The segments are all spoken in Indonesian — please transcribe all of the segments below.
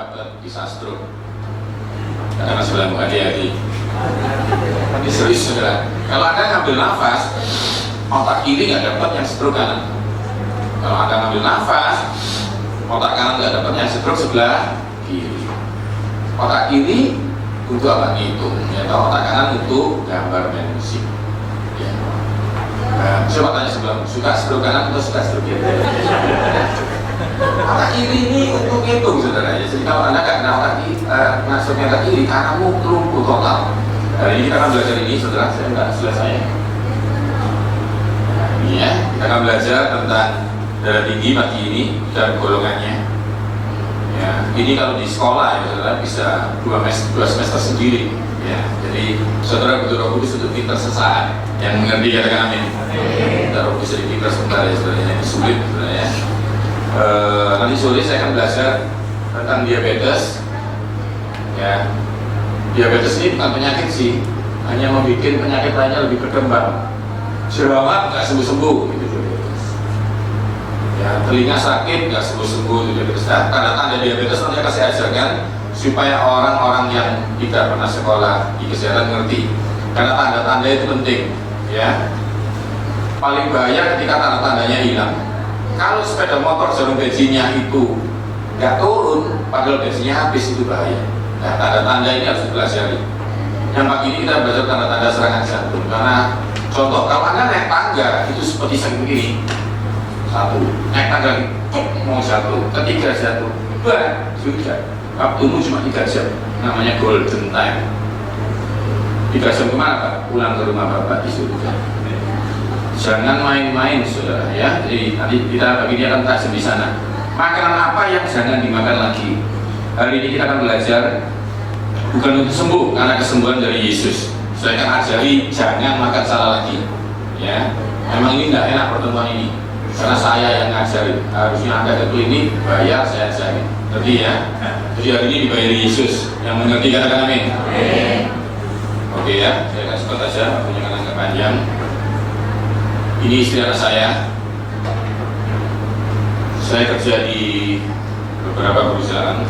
dapat bisa stroke karena sebelum hati-hati. Ini serius saudara. Kalau Anda ngambil nafas, otak kiri nggak dapat yang stroke kanan. Kalau Anda ngambil nafas, otak kanan nggak dapat yang stroke sebelah kiri. Otak kiri untuk apa? Ngitung. Ya, otak kanan untuk gambar dan musik. Ya. Nah, coba tanya sebelum suka stroke kanan atau suka stroke kiri? Otak kiri ini untuk ngitung saudara. Jadi kalau Anda nggak kena otak kiri, masuknya otak kiri, kananmu lumpuh total. Hari ini kita akan belajar ini, saudara. Saya nggak selesai. Nah, ini ya, kita akan belajar tentang darah tinggi pagi ini dan golongannya. Ya, ini kalau di sekolah ya saudara bisa dua semester sendiri. Ya, jadi saudara butuh Roh Kudus untuk pintar sesaat. Yang mengerti katakan amin. Kita Roh Kudus jadi pintar sebentar ya saudara. Ini sulit saudara ya. Nanti sore saya akan belajar tentang diabetes. Ya, diabetes ini bukan penyakit sih, hanya membuat penyakit lainnya lebih berkembang. Jerawat nggak sembuh-sembuh gitu diabetes. Ya, telinga sakit nggak sembuh-sembuh gitu diabetes. Nah, tanda-tanda diabetes nanti akan saya ajarkan supaya orang-orang yang tidak pernah sekolah di kesehatan ngerti. Karena tanda-tanda itu penting. Ya, paling bahaya ketika tanda-tandanya hilang. Kalau sepeda motor jarum bensinnya itu nggak turun, padahal bensinnya habis, itu bahaya. Nah, tanda-tanda ini harus dipelajari. Yang pagi ini kita belajar tanda-tanda serangan jantung. Karena contoh, kalau Anda naik tangga itu seperti seperti ini. Satu, naik tangga mau jatuh, ketiga jatuh, sudah. Waktumu cuma 3 jam, namanya golden time. 3 jam kemana Pak? Pulang ke rumah Bapak di surga. Jangan main-main saudara ya. Jadi nanti kita pagi ini akan tajam di sana. Makanan apa yang jangan dimakan lagi? Hari ini kita akan belajar bukan untuk sembuh, karena kesembuhan dari Yesus. Saya akan ajari jangan makan salah lagi. Ya, memang ini tidak enak pertemuan ini, karena saya yang ngajarin. Harusnya Anda ke klinik bayar, saya ajarin. Jadi ya, jadi hari ini dibayar Yesus. Yang mengerti katakan amin. Oke ya, saya akan cepat saja, waktunya kan agak panjang. Ini istri anak saya. Saya kerja di beberapa perusahaan.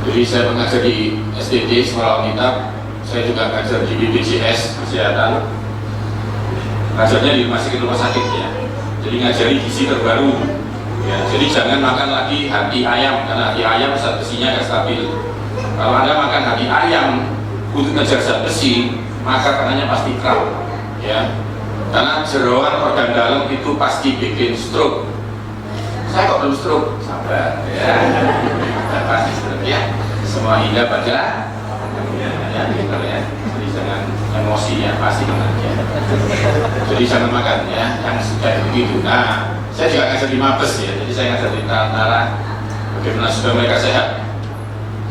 Jadi saya mengajar di STD Sekolah Alkitab. Saya juga mengajar di BPJS Kesehatan. Ngajarnya di rumah sakit ya. Jadi ngajari gizi terbaru. Ya, jadi jangan makan lagi hati ayam, karena hati ayam zat besinya nggak stabil. Kalau Anda makan hati ayam untuk ngejar zat besi, maka kanannya pasti kram. Ya. Karena jeroan organ dalam itu pasti bikin stroke. Saya kok belum stroke? Sabar ya. Pasti stroke ya. Semua indah pada ya, gitu ya. Jadi jangan emosi ya, pasti kena ya. Jadi jangan makan ya, yang sudah begitu. Nah, saya juga ngajar di Mabes ya. Jadi saya ngajar di Tantara. Bagaimana supaya mereka sehat?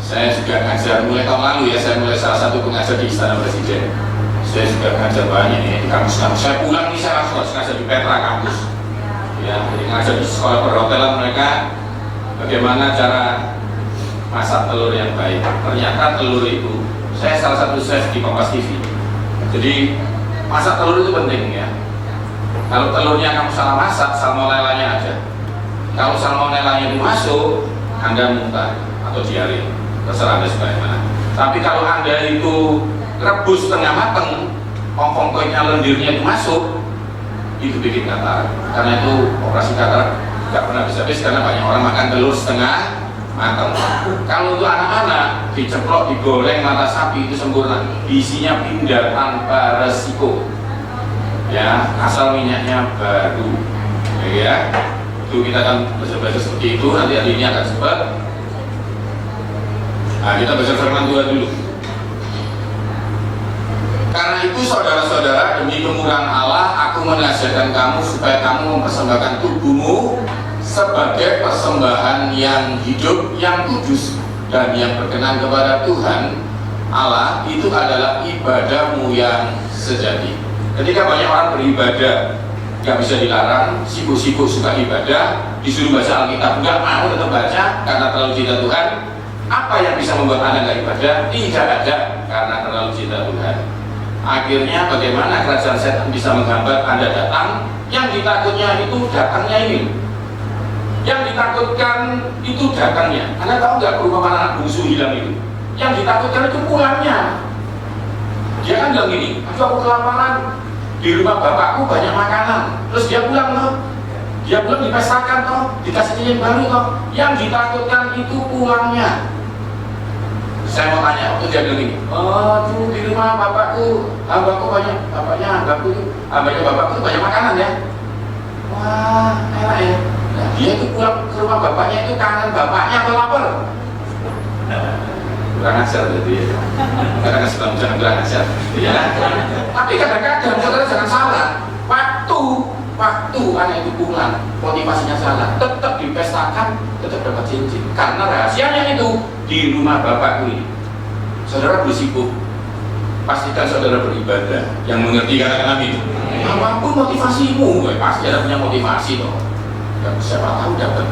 Saya juga ngajar mulai tahun lalu ya. Saya mulai salah satu pengajar di Istana Presiden. Saya juga ngajar banyak ya di kampus-kampus. Saya pulang nih saya langsung ngajar di Petra kampus. Ya, jadi ngajar di sekolah perhotelan mereka bagaimana cara masak telur yang baik. Ternyata telur itu, saya salah satu chef di Kompas TV. Jadi masak telur itu penting ya. Kalau telurnya kamu salah masak, salmonellanya ada. Kalau salmonellanya itu masuk, Anda muntah atau diare. Terserah Anda suka yang mana. Tapi kalau Anda itu rebus setengah mateng, ongkong-ongkongnya lendirnya itu masuk, itu bikin katarak. Karena itu operasi katarak nggak pernah bisa habis, karena banyak orang makan telur setengah mateng. Kalau untuk anak-anak diceplok, digoreng mata sapi itu sempurna, isinya pindar tanpa resiko. Ya, asal minyaknya baru. Ya, itu kita akan belajar seperti itu. Nanti hari ini akan cepat. Nah, kita baca firman Tuhan dulu. Karena itu saudara-saudara, demi kemurahan Allah, aku menasihatkan kamu supaya kamu mempersembahkan tubuhmu sebagai persembahan yang hidup, yang kudus, dan yang berkenan kepada Tuhan Allah. Itu adalah ibadahmu yang sejati. Ketika banyak orang beribadah, nggak bisa dilarang, sibuk-sibuk suka ibadah, disuruh baca Alkitab, nggak mau tetap baca karena terlalu cinta Tuhan. Apa yang bisa membuat Anda nggak ibadah? Tidak ada, karena terlalu cinta Tuhan. Akhirnya bagaimana kerajaan setan bisa menghambat Anda datang? Yang ditakutnya itu datangnya ini. Yang ditakutkan itu datangnya. Anda tahu nggak perumpamaan anak bungsu hilang itu? Yang ditakutkan itu pulangnya. Dia kan bilang gini, aduh aku kelaparan, di rumah bapakku banyak makanan. Terus dia pulang loh. Dia pulang dipestakan toh, dikasih cincin baru toh. Yang ditakutkan itu pulangnya. Saya mau tanya, waktu dia bilang gini, oh tuh di rumah bapakku, hambaku banyak, bapaknya bapakku banyak makanan ya. Wah, enak ya. Nah, dia itu pulang ke rumah bapaknya itu kangen bapaknya atau lapar? Kurang ajar berarti ya. Kadang-kadang sebelum jangan kurang ajar, ya. Tapi kadang-kadang saudara jangan salah. Waktu anak itu pulang, motivasinya salah, tetap dipestakan, tetap dapat cincin. Karena rahasianya itu di rumah bapakku ini. Saudara bersibuk, pastikan saudara beribadah. Yang mengerti kata Nabi itu. Apapun motivasimu, pasti ada punya motivasi toh. Dan siapa tahu dapat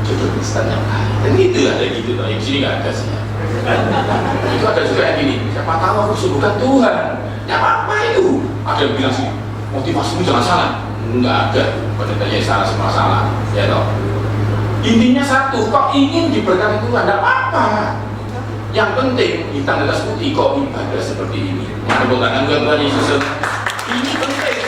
jodoh Kristen yang lain. Dan itu ada gitu toh. Yang sini nggak ada sih. Itu ada juga yang gini. Siapa tahu aku sibukkan Tuhan. Ya apa itu? Ada yang bilang sih, motivasimu jangan salah. Enggak ada. Pendetanya salah semua salah. Ya toh. Intinya satu, kok ingin diberkati Tuhan, tidak apa-apa. Yang penting hitam di atas putih kok ibadah seperti ini. Tepuk tangan buat Tuhan Yesus. Ini penting.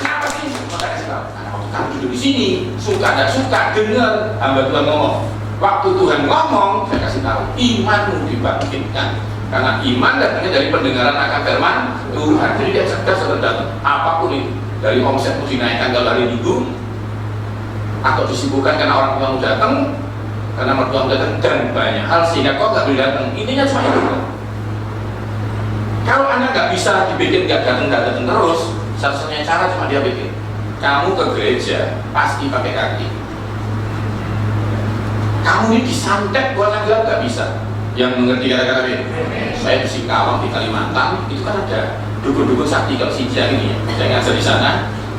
Kenapa sih? Maka kasih tahu. Karena waktu kamu duduk di sini, suka tidak suka, dengar hamba Tuhan ngomong. Waktu Tuhan ngomong, saya kasih tahu, imanmu dibangkitkan. Karena iman datangnya dari pendengaran akan firman Tuhan. Jadi dia cerdas dan apapun itu, dari omsetmu dinaikkan kalau hari Minggu, atau disibukkan karena orang tuamu datang, karena mertuamu datang, dan banyak hal sehingga kau nggak boleh datang. Intinya cuma itu. Kalau anda nggak bisa dibikin nggak datang terus, satu-satunya cara cuma dia bikin. Kamu ke gereja pasti pakai kaki. Kamu ini disantet buat anda nggak bisa. Yang mengerti kata-kata ini, saya di Singkawang di Kalimantan itu kan ada dukun-dukun sakti kalau Sinja ini ya. Saya ngajar di sana,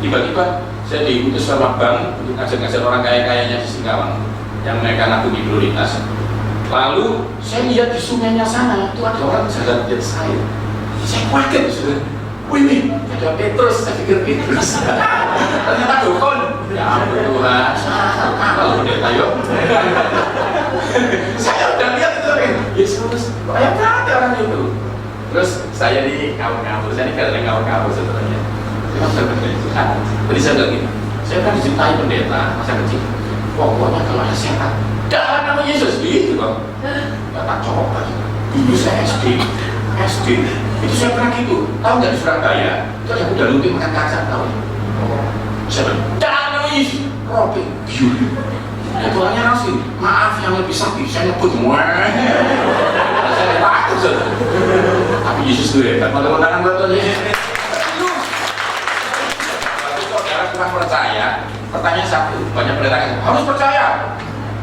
tiba-tiba saya diutus sama bank untuk ngajar-ngajar orang kaya-kayanya di Singkawang yang mereka nabung prioritas. Lalu saya lihat di sungainya sana itu ada orang jalan lihat saya. Saya kaget sudah. Wih, ada Petrus, saya pikir Petrus. Ternyata dukun. Ya ampun Tuhan, kalau pendeta yuk. Saya udah lihat itu kan, Yesus, banyak banget orang itu. Terus saya di ngawur-ngawur, saya di kadang ngawur-ngawur sebenarnya. Jadi saya bilang gini, saya kan dicintai pendeta masa kecil. Pokoknya kalau ada setan, dalam nama Yesus gitu bang. Tak coba. Dulu saya SD, itu saya pernah gitu. Tahu nggak di Surabaya? Itu yang udah lumping makan kacang tahu? Saya bilang, dalam nama Yesus, roti biur. Itu orangnya nasi. Maaf yang lebih sakit, saya nyebut semua. Saya takut saja. Tapi Yesus tuh ya, kan teman tangan buat Tuhan Yesus. Kurang percaya, pertanyaan satu, banyak pendeta harus percaya.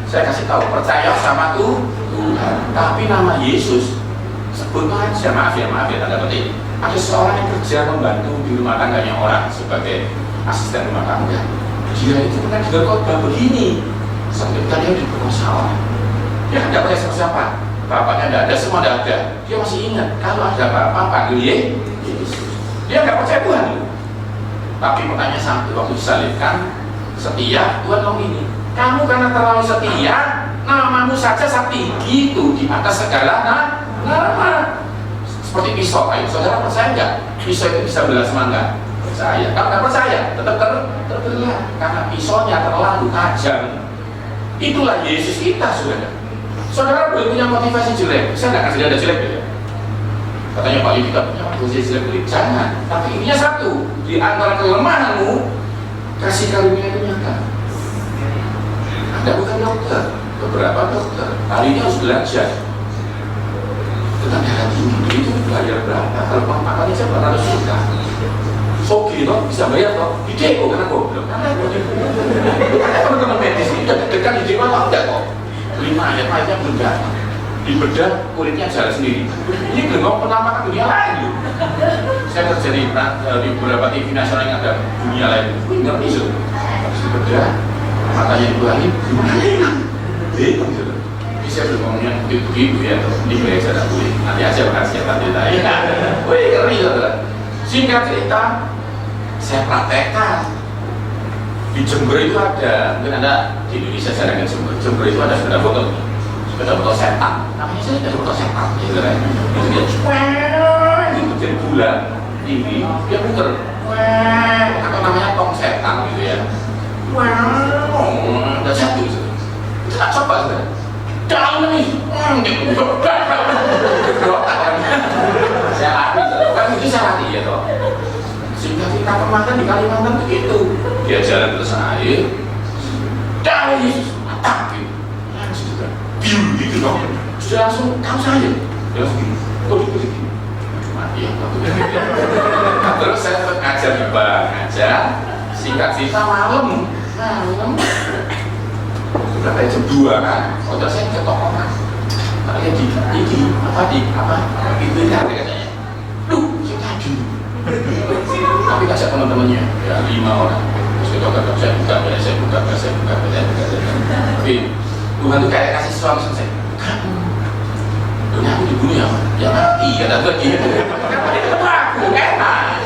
Saya kasih tahu, percaya sama Tuhan, tapi nama Yesus sebut aja, maaf ya tanda petik. Ada seorang yang kerja membantu di rumah tangganya orang sebagai asisten rumah tangga. Dia itu pernah juga khotbah begini, sampai tadi dia diperkosa orang. Dia tidak percaya siapa, bapaknya tidak ada, semua tidak ada. Dia masih ingat kalau ada apa-apa panggil Yesus. Dia nggak percaya Tuhan. Tapi pertanyaan satu, waktu disalibkan, setia, Tuhan ngomong ini, kamu karena terlalu setia, namamu saja sakti, gitu, di atas segala nama. Seperti pisau, ayo saudara percaya nggak? Pisau itu bisa belah semangka? Percaya. Kalau nggak percaya, tetap terbelah, karena pisaunya terlalu tajam. Itulah Yesus kita, saudara. Saudara boleh punya motivasi jelek, saya nggak kasih dia ada jelek ya. Katanya Pak Yu kita punya motivasi jelek, jangan. Tapi ininya satu, di antara kelemahanmu, kasih karunia itu nyata. Anda bukan dokter, beberapa dokter hari ini harus belajar tentang darah tinggi. Itu bayar berapa? Kalau makannya saya 400 juta. Sogi toh bisa bayar toh? Di deko karena goblok. Karena teman-teman medis ini udah deg-degan di deko atau enggak kok? 5 ayat belum datang. Di bedah kulitnya jalan sendiri. Ini belum mau penampakan dunia lain. Saya kerja di beberapa TV nasional yang ada dunia lain. Wih, ngerti so. Harus di bedah, matanya dikurangi, gitu. Bisa belum ngomongnya begitu ya. Ini gereja ada kulit. Nanti aja bahas siapa ditanya. Wih, ngeri saudara. Singkat cerita, saya praktekkan. Di Jember itu ada, mungkin Anda di Indonesia jarang ke Jember. Jember itu ada sepeda motor, setan. Namanya saya sepeda motor setan, gitu kan? Itu dia itu jadi bulan tinggi, dia puter. Atau namanya tong setan gitu ya. Dan satu itu tak coba sudah. Dalam nih, saya latih, kan itu saya latih ya toh. Sehingga kita pemakan di Kalimantan begitu, dia jalan terus air, darah Yesus atak gitu, langsung juga biu gitu dong, sudah langsung tahu saja, dia langsung gini, kulit mati ya. Terus saya sempat ngajar di Bang, ngajar, singkat cerita malam, sudah kayak jam 2 kan, udah saya ke toko kan, katanya di apa itu kan katanya, saya tadi, tapi kasih teman-temannya, ya 5 orang, terus kita kata saya buka, tapi Tuhan tuh kayak kasih suami saya, dunia aku dibunuh ya mati, kata gue gitu, aku enak,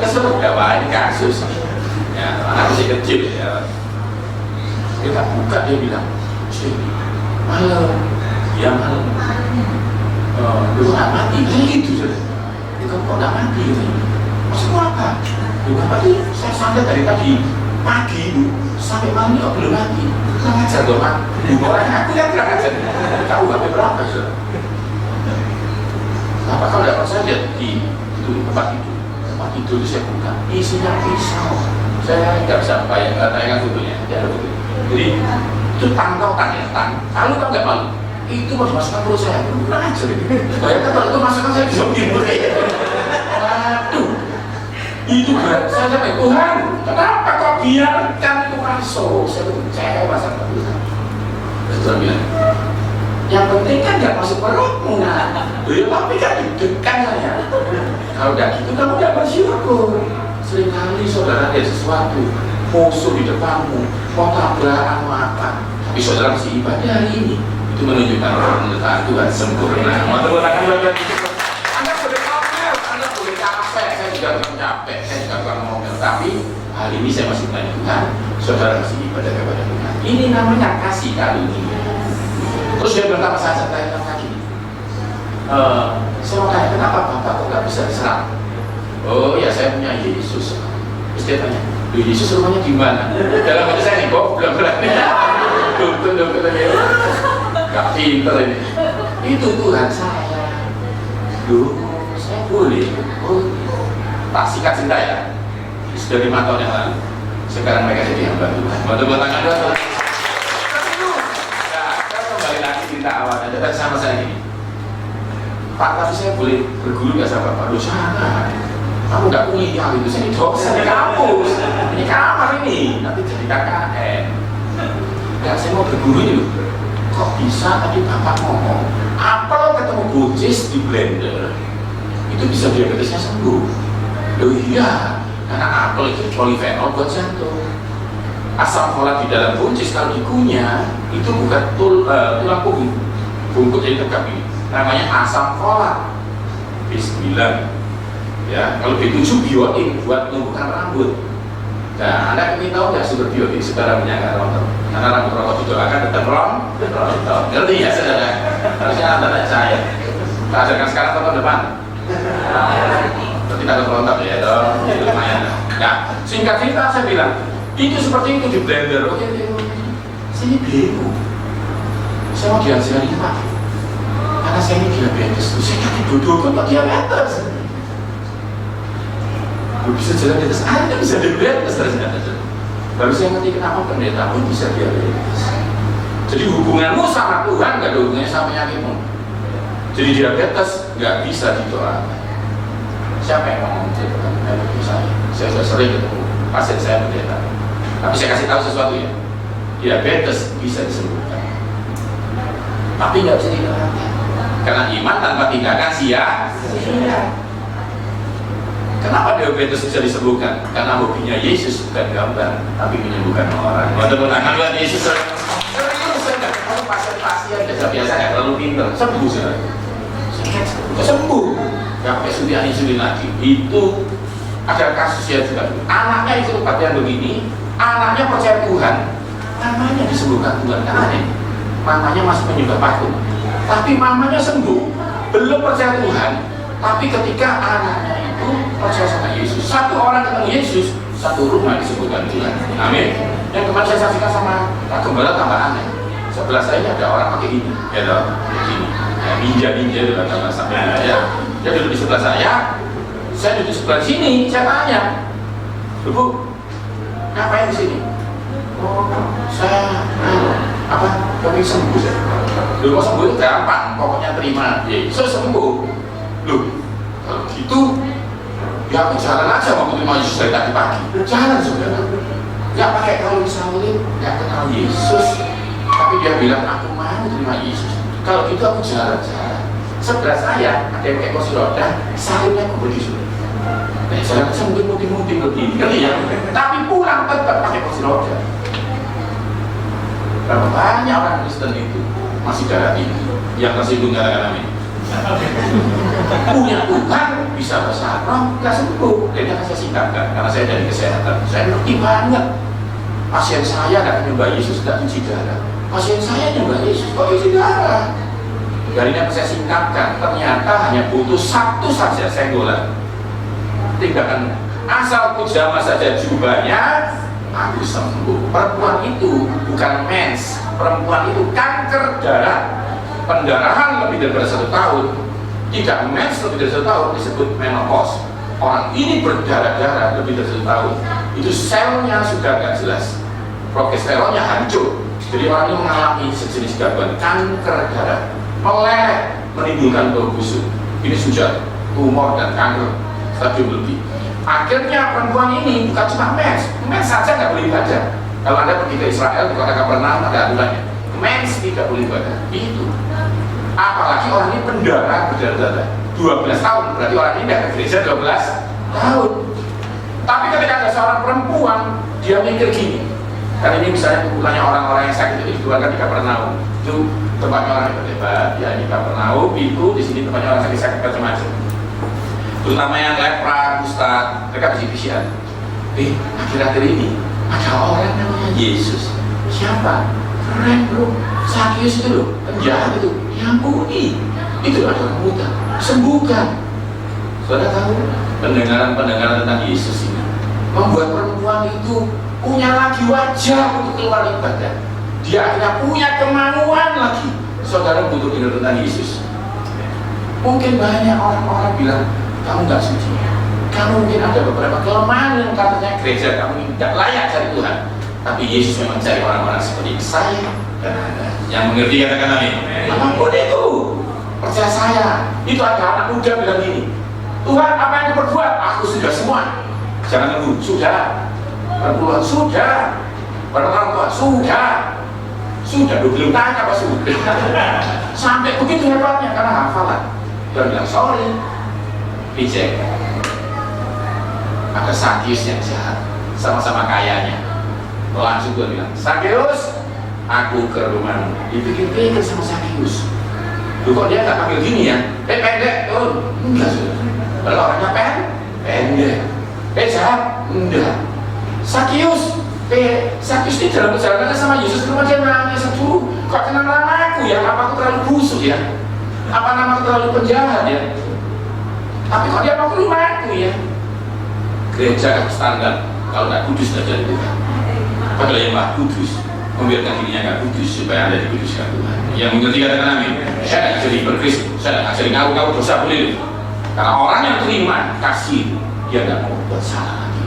kesel, gak banyak kasus, ya anak masih kecil ya. Kita buka, dia bilang, malam, ya malam, lu gak mati, kan gitu saja. Kok gak mati gitu? Maksudnya apa? Lu gak mati, saya santai dari tadi pagi itu sampai malam ini kok belum mati. Kurang ajar dong, Mak. Orang aku yang kurang ajar. Tahu HP berapa sih? Apa kalau gak percaya lihat di tempat itu saya buka, isinya pisau. Saya nggak bisa bayangkan fotonya, tidak ada foto. Jadi itu tangkautan ya, kalau tau nggak malu, itu mau dimasukkan perut saya, kurang ajar ini. Bayangkan kalau itu masukkan saya bisa bikin waduh, itu berat. Saya sampai Tuhan, kenapa kok biarkan itu masuk? Saya tuh kecewa sama Tuhan. Tuhan bilang, yang penting kan nggak masuk perutmu, nah, tapi kan deg-degan saya. Kalau nggak gitu kamu nggak bersyukur. Seringkali saudara lihat sesuatu musuh di depanmu, mau tabrakan mau apa, tapi saudara masih ibadah hari ini. Itu menunjukkan penyertaan Tuhan sempurna. Mau tepuk tangan buat itu. Anda boleh ngomel, Anda boleh capek, saya juga pernah capek, saya juga pernah ngomel, tapi hari ini saya masih tanya Tuhan, saudara masih ibadah kepada Tuhan. Ini namanya kasih karunia. Terus dia berkata saya tanya lagi, saya mau tanya kenapa Bapak kok nggak bisa diserang? Oh ya saya punya Yesus. Terus dia tanya, Yesus rumahnya di mana? Dalam hati saya nih, kok belum berani. Betul gak pinter ini. Itu Tuhan saya. Saya boleh. Tak sikat cinta ya. Sudah 5 tahun yang lalu. Sekarang mereka jadi hamba Tuhan. Mau tepuk tangan dulu. Nah, saya kembali lagi cerita awalnya. Dan sama saya ini. Pak, tapi saya boleh berguru nggak sama Bapak? Loh sangat. Kamu nggak kuliah itu, saya dosen di kampus, ini kamar ini, nanti jadi KKN. Ya saya mau berguru ini loh. Kok bisa tadi Bapak ngomong, apel ketemu buncis di blender, itu bisa diabetesnya sembuh. Loh iya, karena apel itu polifenol buat jantung. Asam folat di dalam buncis kalau dikunyah, itu bukan tulang punggung, bungkuk jadi tegak ini. Namanya asam folat B9 ya, kalau B7 biotin buat menumbuhkan rambut. Nah, Anda ingin tahu nggak sumber biotin saudara menyangka rontok? Karena rambut rontok didoakan tetap rontok. Ngerti ya saudara? Harusnya Anda tidak percaya. Kita ajarkan sekarang tahun depan. Berarti takut rontok ya dong, lumayan. Nah, singkat cerita saya bilang, itu seperti itu di blender. Oke, saya ini bingung. Saya mau diajarin Pak. Karena saya ini diabetes, saya kaki bodoh kok diabetes. Bisa jalan di atas air, bisa diabetes ternyata. Baru saya ngerti kenapa pendeta pun bisa diabetes. Jadi hubunganmu sama Tuhan nggak ada hubungannya sama penyakitmu. Jadi diabetes nggak bisa didoakan. Siapa yang ngomong itu? Saya sudah sering ketemu pasien saya pendeta. Tapi saya kasih tahu sesuatu ya, diabetes bisa disembuhkan, tapi nggak bisa didoakan. Karena iman tanpa tindakan sia-sia. Kenapa diabetes bisa disembuhkan? Karena hobinya Yesus bukan gambar, tapi menyembuhkan orang. Waktu tangan buat Yesus. Serius enggak? Kalau pasien-pasien biasa nggak terlalu pintar, sembuh sudah. Sembuh. Nggak pakai suntikan insulin lagi. Itu ada kasus ya juga. Anaknya itu kebatian begini, Anaknya percaya Tuhan, mamanya disembuhkan Tuhan. Kan aneh, mamanya masih menyembah patung, tapi mamanya sembuh, belum percaya Tuhan. Tapi ketika anaknya itu percaya sama Yesus, satu orang ketemu Yesus, satu rumah disembuhkan Tuhan. Amin. Yang kemarin saya saksikan sama Pak Gembala tambah aneh. Sebelah saya ini ada orang pakai ini, ya dong, begini, ya, ninja itu kata bahasa ya. Dia duduk di sebelah saya duduk di sebelah sini. Saya tanya, Bu, ngapain di sini? Oh, saya kami sembuh. Dulu kok sembuh itu gampang, pokoknya terima. Yesus sembuh. Loh, kalau gitu, ya aku jalan aja waktu terima Yesus dari tadi pagi. Jalan saudara, nggak pakai kalung salib, nggak kenal Yesus, tapi dia bilang aku mau terima Yesus. Kalau gitu aku jalan-jalan. Sebelah saya ada yang pakai kursi roda, salibnya aku berdiri. Nah, jalan saya mungkin begini, ngerti ya? Tapi pulang tetap pakai kursi roda. Berapa banyak orang Kristen itu masih darah tinggi yang tersinggung katakan amin. Punya Tuhan bisa bahasa Arab nggak sembuh. Dan saya singkatkan karena saya dari kesehatan, saya ngerti banget. Pasien saya nggak menyembah Yesus, nggak cuci darah. Pasien saya nyembah Yesus kok cuci darah. Dari ini saya singkatkan, ternyata hanya butuh satu saja senggolan. Tindakan asal pujama saja jubahnya, aku sembuh. Perempuan itu bukan mens, perempuan itu kanker darah, pendarahan lebih dari 1 tahun, tidak mens lebih dari 1 tahun disebut menopause. Orang ini berdarah-darah lebih dari 1 tahun, itu selnya sudah nggak jelas, progesteronnya hancur. Jadi orang ini mengalami sejenis gangguan kanker darah, meleleh, menimbulkan bau busuk. Ini sudah tumor dan kanker stadium lebih. Akhirnya perempuan ini bukan cuma mens saja nggak boleh ibadah. Kalau Anda pergi ke Israel, di kota Kapernaum ada aturannya, mens tidak boleh ibadah. Itu. Apalagi orang ini berdarah 12 tahun, berarti orang ini tidak ke gereja 12 tahun. Tapi ketika ada seorang perempuan, dia mikir gini. Kan ini misalnya kumpulannya orang-orang yang sakit itu dikeluarkan di Kapernaum. Itu tempatnya orang yang berdebat. Ya ini Kapernaum, itu di sini tempatnya orang sakit macam-macam. Terutama yang lepra, kusta, mereka bisik-bisikan. Akhir-akhir ini ada orang namanya Yesus. Siapa? Keren bro, Sakius itu loh, penjahat itu, diampuni. Itu ada orang buta, sembuhkan. Saudara tahu, pendengaran tentang Yesus ini membuat perempuan itu punya lagi wajah untuk keluar ibadah. Dia akhirnya punya kemauan lagi. Saudara butuh dengar tentang Yesus. Mungkin banyak orang-orang bilang, kamu nggak suci, kamu mungkin ada beberapa kelemahan yang katanya gereja kamu tidak layak cari Tuhan. Tapi Yesus memang cari orang-orang seperti saya dan Anda yang mengerti, katakan amin. Apapun itu, percaya saya. Itu ada anak muda bilang gini, Tuhan apa yang diperbuat? Aku sudah semua. Jangan nunggu, sudah. Perempuan sudah, orang tua sudah, belum tanya apa sudah. Sampai begitu hebatnya karena hafalan. Dia bilang sorry. Reject. Ada Sakius yang jahat, sama-sama kayanya. Langsung gue bilang, Sakius, aku ke rumahmu. Dipikir-pikir sama Sakius. Lu kok dia nggak panggil gini ya? Pendek, enggak sudah. Kalau orangnya pendek. Jahat, enggak. Sakius ini dalam perjalanannya sama Yesus cuma dia nangis, aduh, kok kenal namaku ya? Apa aku terlalu busuk ya? Apa namaku terlalu penjahat ya? Tapi kok dia mau ke rumahku ya? Gereja standar, kalau nggak kudus tidak jadi Tuhan. Padahal yang Maha Kudus membiarkan dirinya nggak kudus supaya Anda dikuduskan Tuhan. Yang mengerti katakan amin. Saya nggak jadi berkristus, saya nggak jadi ngaku dosa boleh. Karena orang yang terima kasih, dia nggak mau buat salah lagi.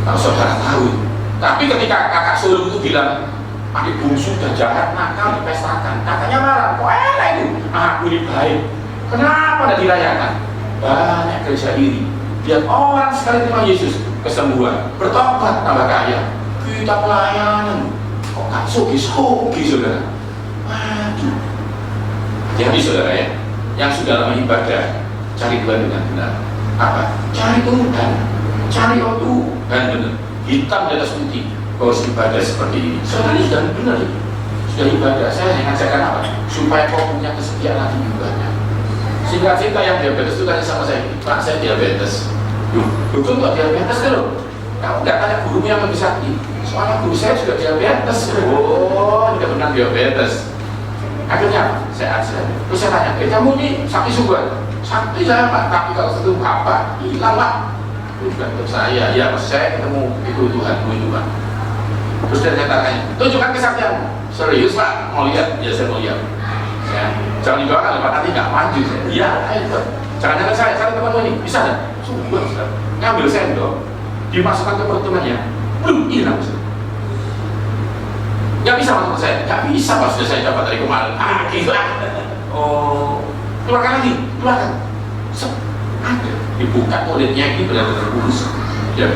Kalau saudara tahu. Tapi ketika kakak sulung itu bilang, adik bungsu sudah jahat, nakal dipestakan, kakaknya marah, kok enak itu? Aku ini baik, kenapa tidak dirayakan? Banyak gereja iri. Lihat orang sekali terima Yesus, kesembuhan, bertobat, tambah kaya. Kita pelayanan, kok gak sogi-sogi saudara? Waduh. Jadi saudara ya, yang sudah lama ibadah, cari Tuhan dengan benar. Apa? Cari Tuhan, cari Tuhan benar. Hitam di atas putih, harus ibadah seperti ini. Saudara ini sudah benar ya? Sudah ibadah. Saya hanya ngajarkan apa? Supaya kau punya kesetiaan lagi ibadah. Sehingga cinta yang diabetes itu tanya sama saya, Pak saya diabetes. Betul nggak diabetes kan loh? Kamu nggak tanya gurumu yang lebih sakti. Soalnya guru saya juga diabetes. Oh, tidak benar diabetes. Akhirnya apa? Saya ajar. Terus saya tanya, kamu ini sakti sumber? Sakti saya Pak, tapi kalau itu apa? Hilang Pak. Bukan untuk saya. Ya, saya ketemu itu Tuhanmu itu Pak. Terus dia tanya, tunjukkan kesaktianmu. Serius Pak, mau lihat? Ya saya mau lihat. Ya, jangan didoakan Pak, nanti nggak maju saya. Iya, ayo. Jangan-jangan saya temanmu ini bisa nggak? Coba Ustaz. Ngambil sendok, dimasukkan ke perut temannya, belum hilang Ustaz. Nggak bisa masuk ke saya, nggak bisa Pak, sudah saya dapat dari kemarin. Gitu. Oh, keluarkan lagi, keluarkan. Ada, dibuka kulitnya ini benar-benar bulus. Ya,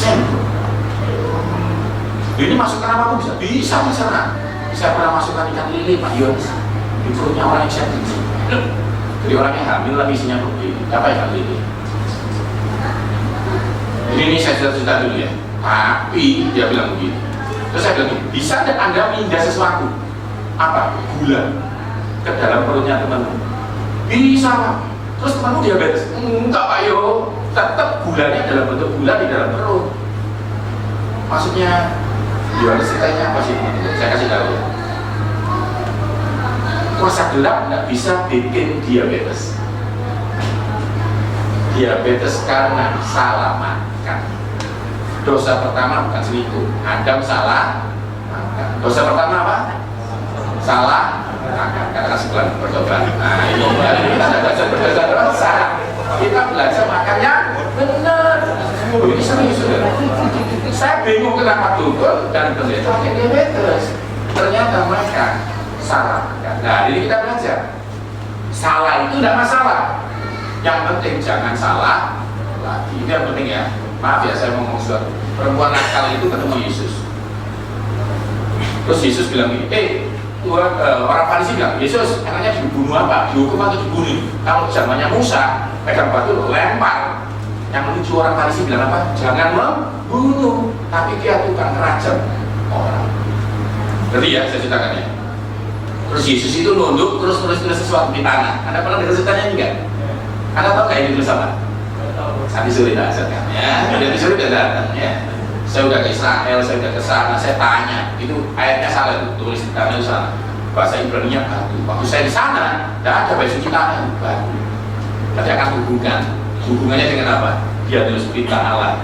sendok. Ini masukkan apapun bisa, bisa misalnya. Saya pernah masukkan ikan lele Pak Yohanes di perutnya orang yang saya benci. Jadi orangnya hamil lah isinya begini. Apa ikan lele? Ini saya cerita dulu ya. Tapi dia bilang begini. Terus saya bilang, bisa tidak Anda pindah sesuatu? Apa? Gula ke dalam perutnya temanmu? Bisa Pak. Terus temanmu diabetes? Enggak Pak Yo. Tetap gulanya dalam bentuk gula di dalam perut. Maksudnya Yohanes ceritanya apa sih? Saya kasih tahu ya. Kuasa gelap nggak bisa bikin diabetes. Diabetes karena salah makan. Dosa pertama bukan selingkuh. Adam salah makan. Dosa pertama apa? Salah makan. Katakan sebulan percobaan. Nah ini kita belajar berdasar dosa. Kita belajar makannya benar. Ini serius sudah. Saya bingung kenapa dukun dan pendeta pakai diabetes. Ternyata mereka salah. Nah, ini kita belajar. Salah itu tidak masalah. Yang penting jangan salah lagi. Ini yang penting ya. Maaf ya, saya ngomong sesuatu. Perempuan nakal itu ketemu Yesus. Terus Yesus bilang gini, orang Farisi bilang, Yesus, enaknya dibunuh apa? Dihukum atau dibunuh? Kalau zamannya Musa, pegang batu lempar. Yang lucu orang Farisi bilang apa? Jangan membunuh, tapi dia tukang rajam orang. Ngerti ya, saya ceritakan ya. Terus Yesus itu nunduk, terus tulis sesuatu di tanah. Anda pernah dengar ceritanya ini enggak? Anda tahu nggak ini tulis apa? Nanti sore datang ya. Nanti sore udah datang ya. Saya udah ke Israel, saya udah ke sana, saya tanya, itu ayatnya salah itu, tulis di tanah itu sana. Bahasa Ibrani-nya batu. Waktu saya di sana, tidak ada baju kita batu. Nanti akan hubungannya dengan apa? Dia tulis perintah Allah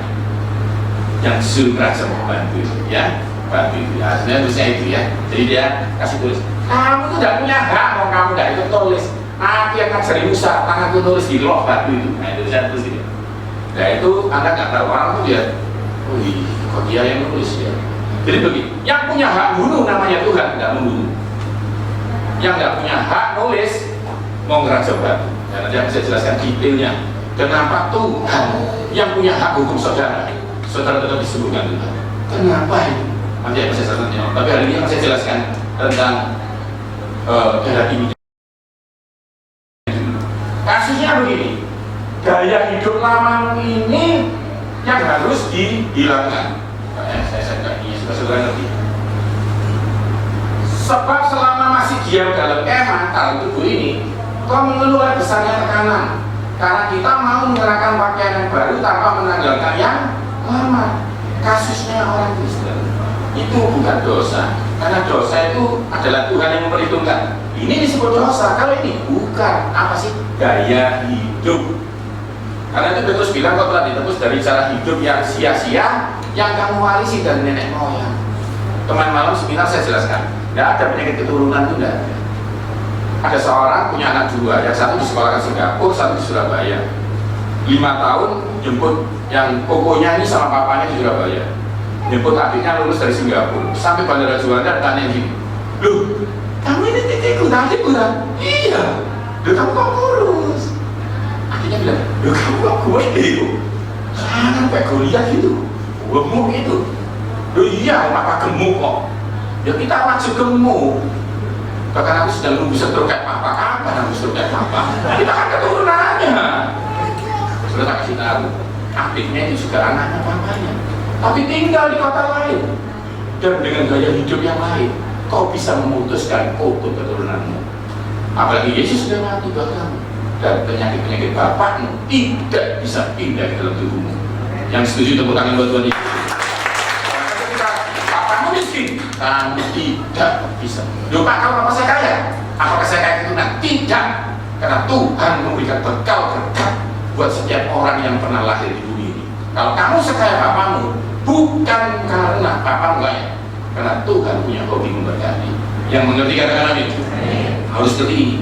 yang disuruh raja membantu itu, ya. Batu itu, ya. Sebenarnya tulisnya itu ya. Jadi dia kasih tulis. Kamu tuh tidak punya hak, mau kamu tidak ikut tulis. Aku yang ngajari Musa, tanganku tulis di loh batu itu. Nah itu saya tulis itu. Nah itu Anda nggak tahu orang tuh dia, wih, kok dia yang nulis ya. Jadi begini, yang punya hak bunuh namanya Tuhan, nggak membunuh. Yang nggak punya hak nulis mau ngeraja batu. Dan nanti aku bisa jelaskan detailnya. Kenapa Tuhan yang punya hak hukum saudara, saudara tetap disebutkan Tuhan. Kenapa itu? Nanti aku bisa jelaskan. Tapi hari ini saya jelaskan tentang darah ini. Kasusnya begini, gaya hidup lama ini yang harus dihilangkan. Saya nggak ini, saudara ngerti. Sebab selama masih diam dalam kemah dalam tubuh ini, kau mengeluarkan besarnya tekanan. Karena kita mau mengenakan pakaian yang baru tanpa menanggalkan yang lama. Kasusnya orang Kristen itu bukan dosa, karena dosa itu adalah Tuhan yang memperhitungkan. Ini disebut dosa. Kalau ini bukan apa sih? Gaya hidup. Karena itu Petrus bilang kau telah ditebus dari cara hidup yang sia-sia yang kamu warisi dari nenek moyang. Teman malam seminar saya jelaskan, tidak ada penyakit keturunan itu tidak ada. Ada seorang punya anak dua, yang satu di sekolah ke Singapura, satu di Surabaya. 5 tahun jemput yang kokonya ini sama papanya di Surabaya. Jemput adiknya lulus dari Singapura. Sampai Bandara Juanda tanya gini, loh, kamu ini titikku tadi kurang? Iya. Loh, kamu kok kurus? Adiknya bilang, loh kamu kok gue gitu? Jangan kayak gue lihat gitu, gemuk gitu. Loh iya, apa gemuk kok? Ya kita wajib gemuk. Bahkan aku sedang nunggu stroke kayak papa. Kapan aku stroke kayak papa? Kita kan keturunannya. Sudah tak kasih tahu, adiknya itu juga anaknya papanya, tapi tinggal di kota lain dan dengan gaya hidup yang lain. Kau bisa memutuskan kode keturunanmu. Apalagi Yesus sudah mati buat kamu, dan penyakit-penyakit bapakmu tidak bisa pindah ke dalam tubuhmu. Yang setuju tepuk tangan buat Tuhan Yesus. Ketika papamu miskin, kamu tidak bisa. Loh Pak, kalau bapak saya kaya, apakah saya kayak gitu? Nah, tidak. Karena Tuhan memberikan bekal berkat buat setiap orang yang pernah lahir di bumi ini. Kalau kamu sekaya papamu, bukan karena papamu kaya, karena Tuhan punya hobi memberkati. Yang mengerti katakan amin. Harus seperti ini.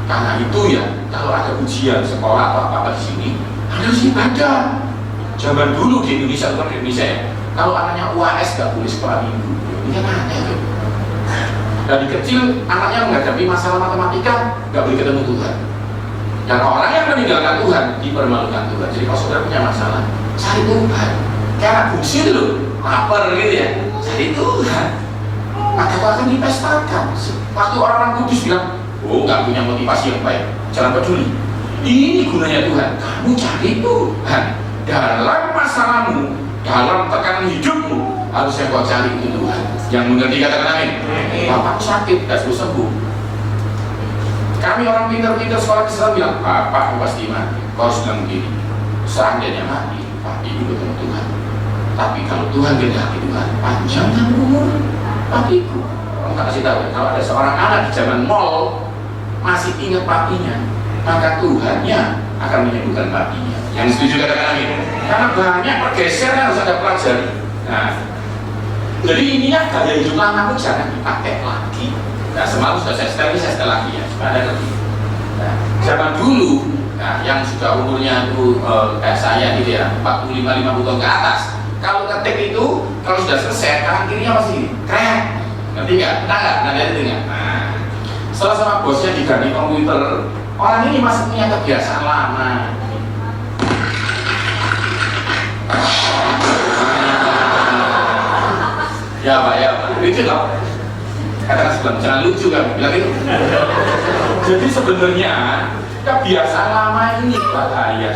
Karena itu ya, kalau ada ujian sekolah atau apa di sini, harus ibadah. Zaman dulu di Indonesia, bukan di Indonesia ya, kalau anaknya UAS gak boleh sekolah minggu. Ini kan aneh tuh. Dari kecil anaknya menghadapi masalah matematika gak boleh ketemu Tuhan. Dan orang yang meninggalkan Tuhan dipermalukan Tuhan. Jadi kalau saudara punya masalah, cari Tuhan. Kayak anak bungsu itu loh, lapar gitu ya, cari Tuhan. Maka itu akan dipestakan. Waktu orang-orang kudus bilang, oh gak punya motivasi yang baik, jangan peduli. Ini gunanya Tuhan. Kamu cari Tuhan dalam masalahmu, dalam tekanan hidupmu, harusnya kau cari itu Tuhan. Yang mengerti katakan amin. Bapak sakit, gak sembuh. Kami orang pintar-pintar sekolah Islam bilang, Bapak pasti mati. Kau harus bilang begini, seandainya mati, Pak Ibu ketemu Tuhan. Tapi kalau Tuhan kehendaki Tuhan, panjangkan umur Pak Ibu. Kamu tak kasih tahu ya, kalau ada seorang anak di zaman mall masih ingat papinya, maka Tuhannya akan menyembuhkan papinya. Yang setuju katakan amin. Karena banyak pergeseran yang harus ada pelajari. Nah, jadi ininya gaya hidup lama itu jangan dipakai lagi. Nah, semalam sudah saya setel lagi ya, supaya ada lebih. Nah, zaman dulu, nah, yang sudah umurnya itu kayak saya gitu ya, 45-50 tahun ke atas, kalau ketik itu, kalau sudah selesai, kanan kirinya masih keren. Ngerti nggak? Nah, itu nggak? Nah, setelah sama bosnya diganti komputer, orang ini masih punya kebiasaan lama. Ya Pak, lucu loh. Katakan sebelum, jangan lucu kan, bilang itu. Jadi sebenarnya kebiasaan lama ini bahaya.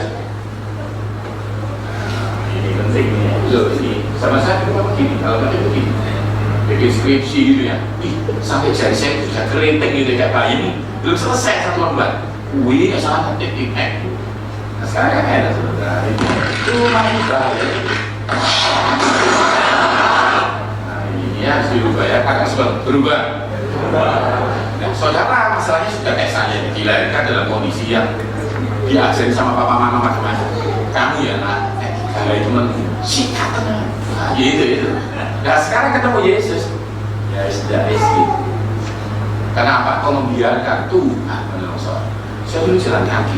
Ini penting nih, ini sama saya juga begini, kalau nanti begini, bikin skripsi gitu ya, sampai jari saya sudah keriting gitu kayak bayi ini, belum selesai satu lembar. Wih, salah ketik. Nah sekarang kan ada saudara, itu main bahaya. Ya, harus dirubah ya, akan sebab berubah. Nah, saudara masalahnya sudah kayak saya, dilahirkan dalam kondisi yang diajarin sama papa mama macam-macam. Kamu ya nak, kalau itu sikat nah, gitu. Nah sekarang ketemu Yesus, ya sudah gitu. Kenapa? Kau membiarkan Tuhan menolong saya dulu jalan kaki.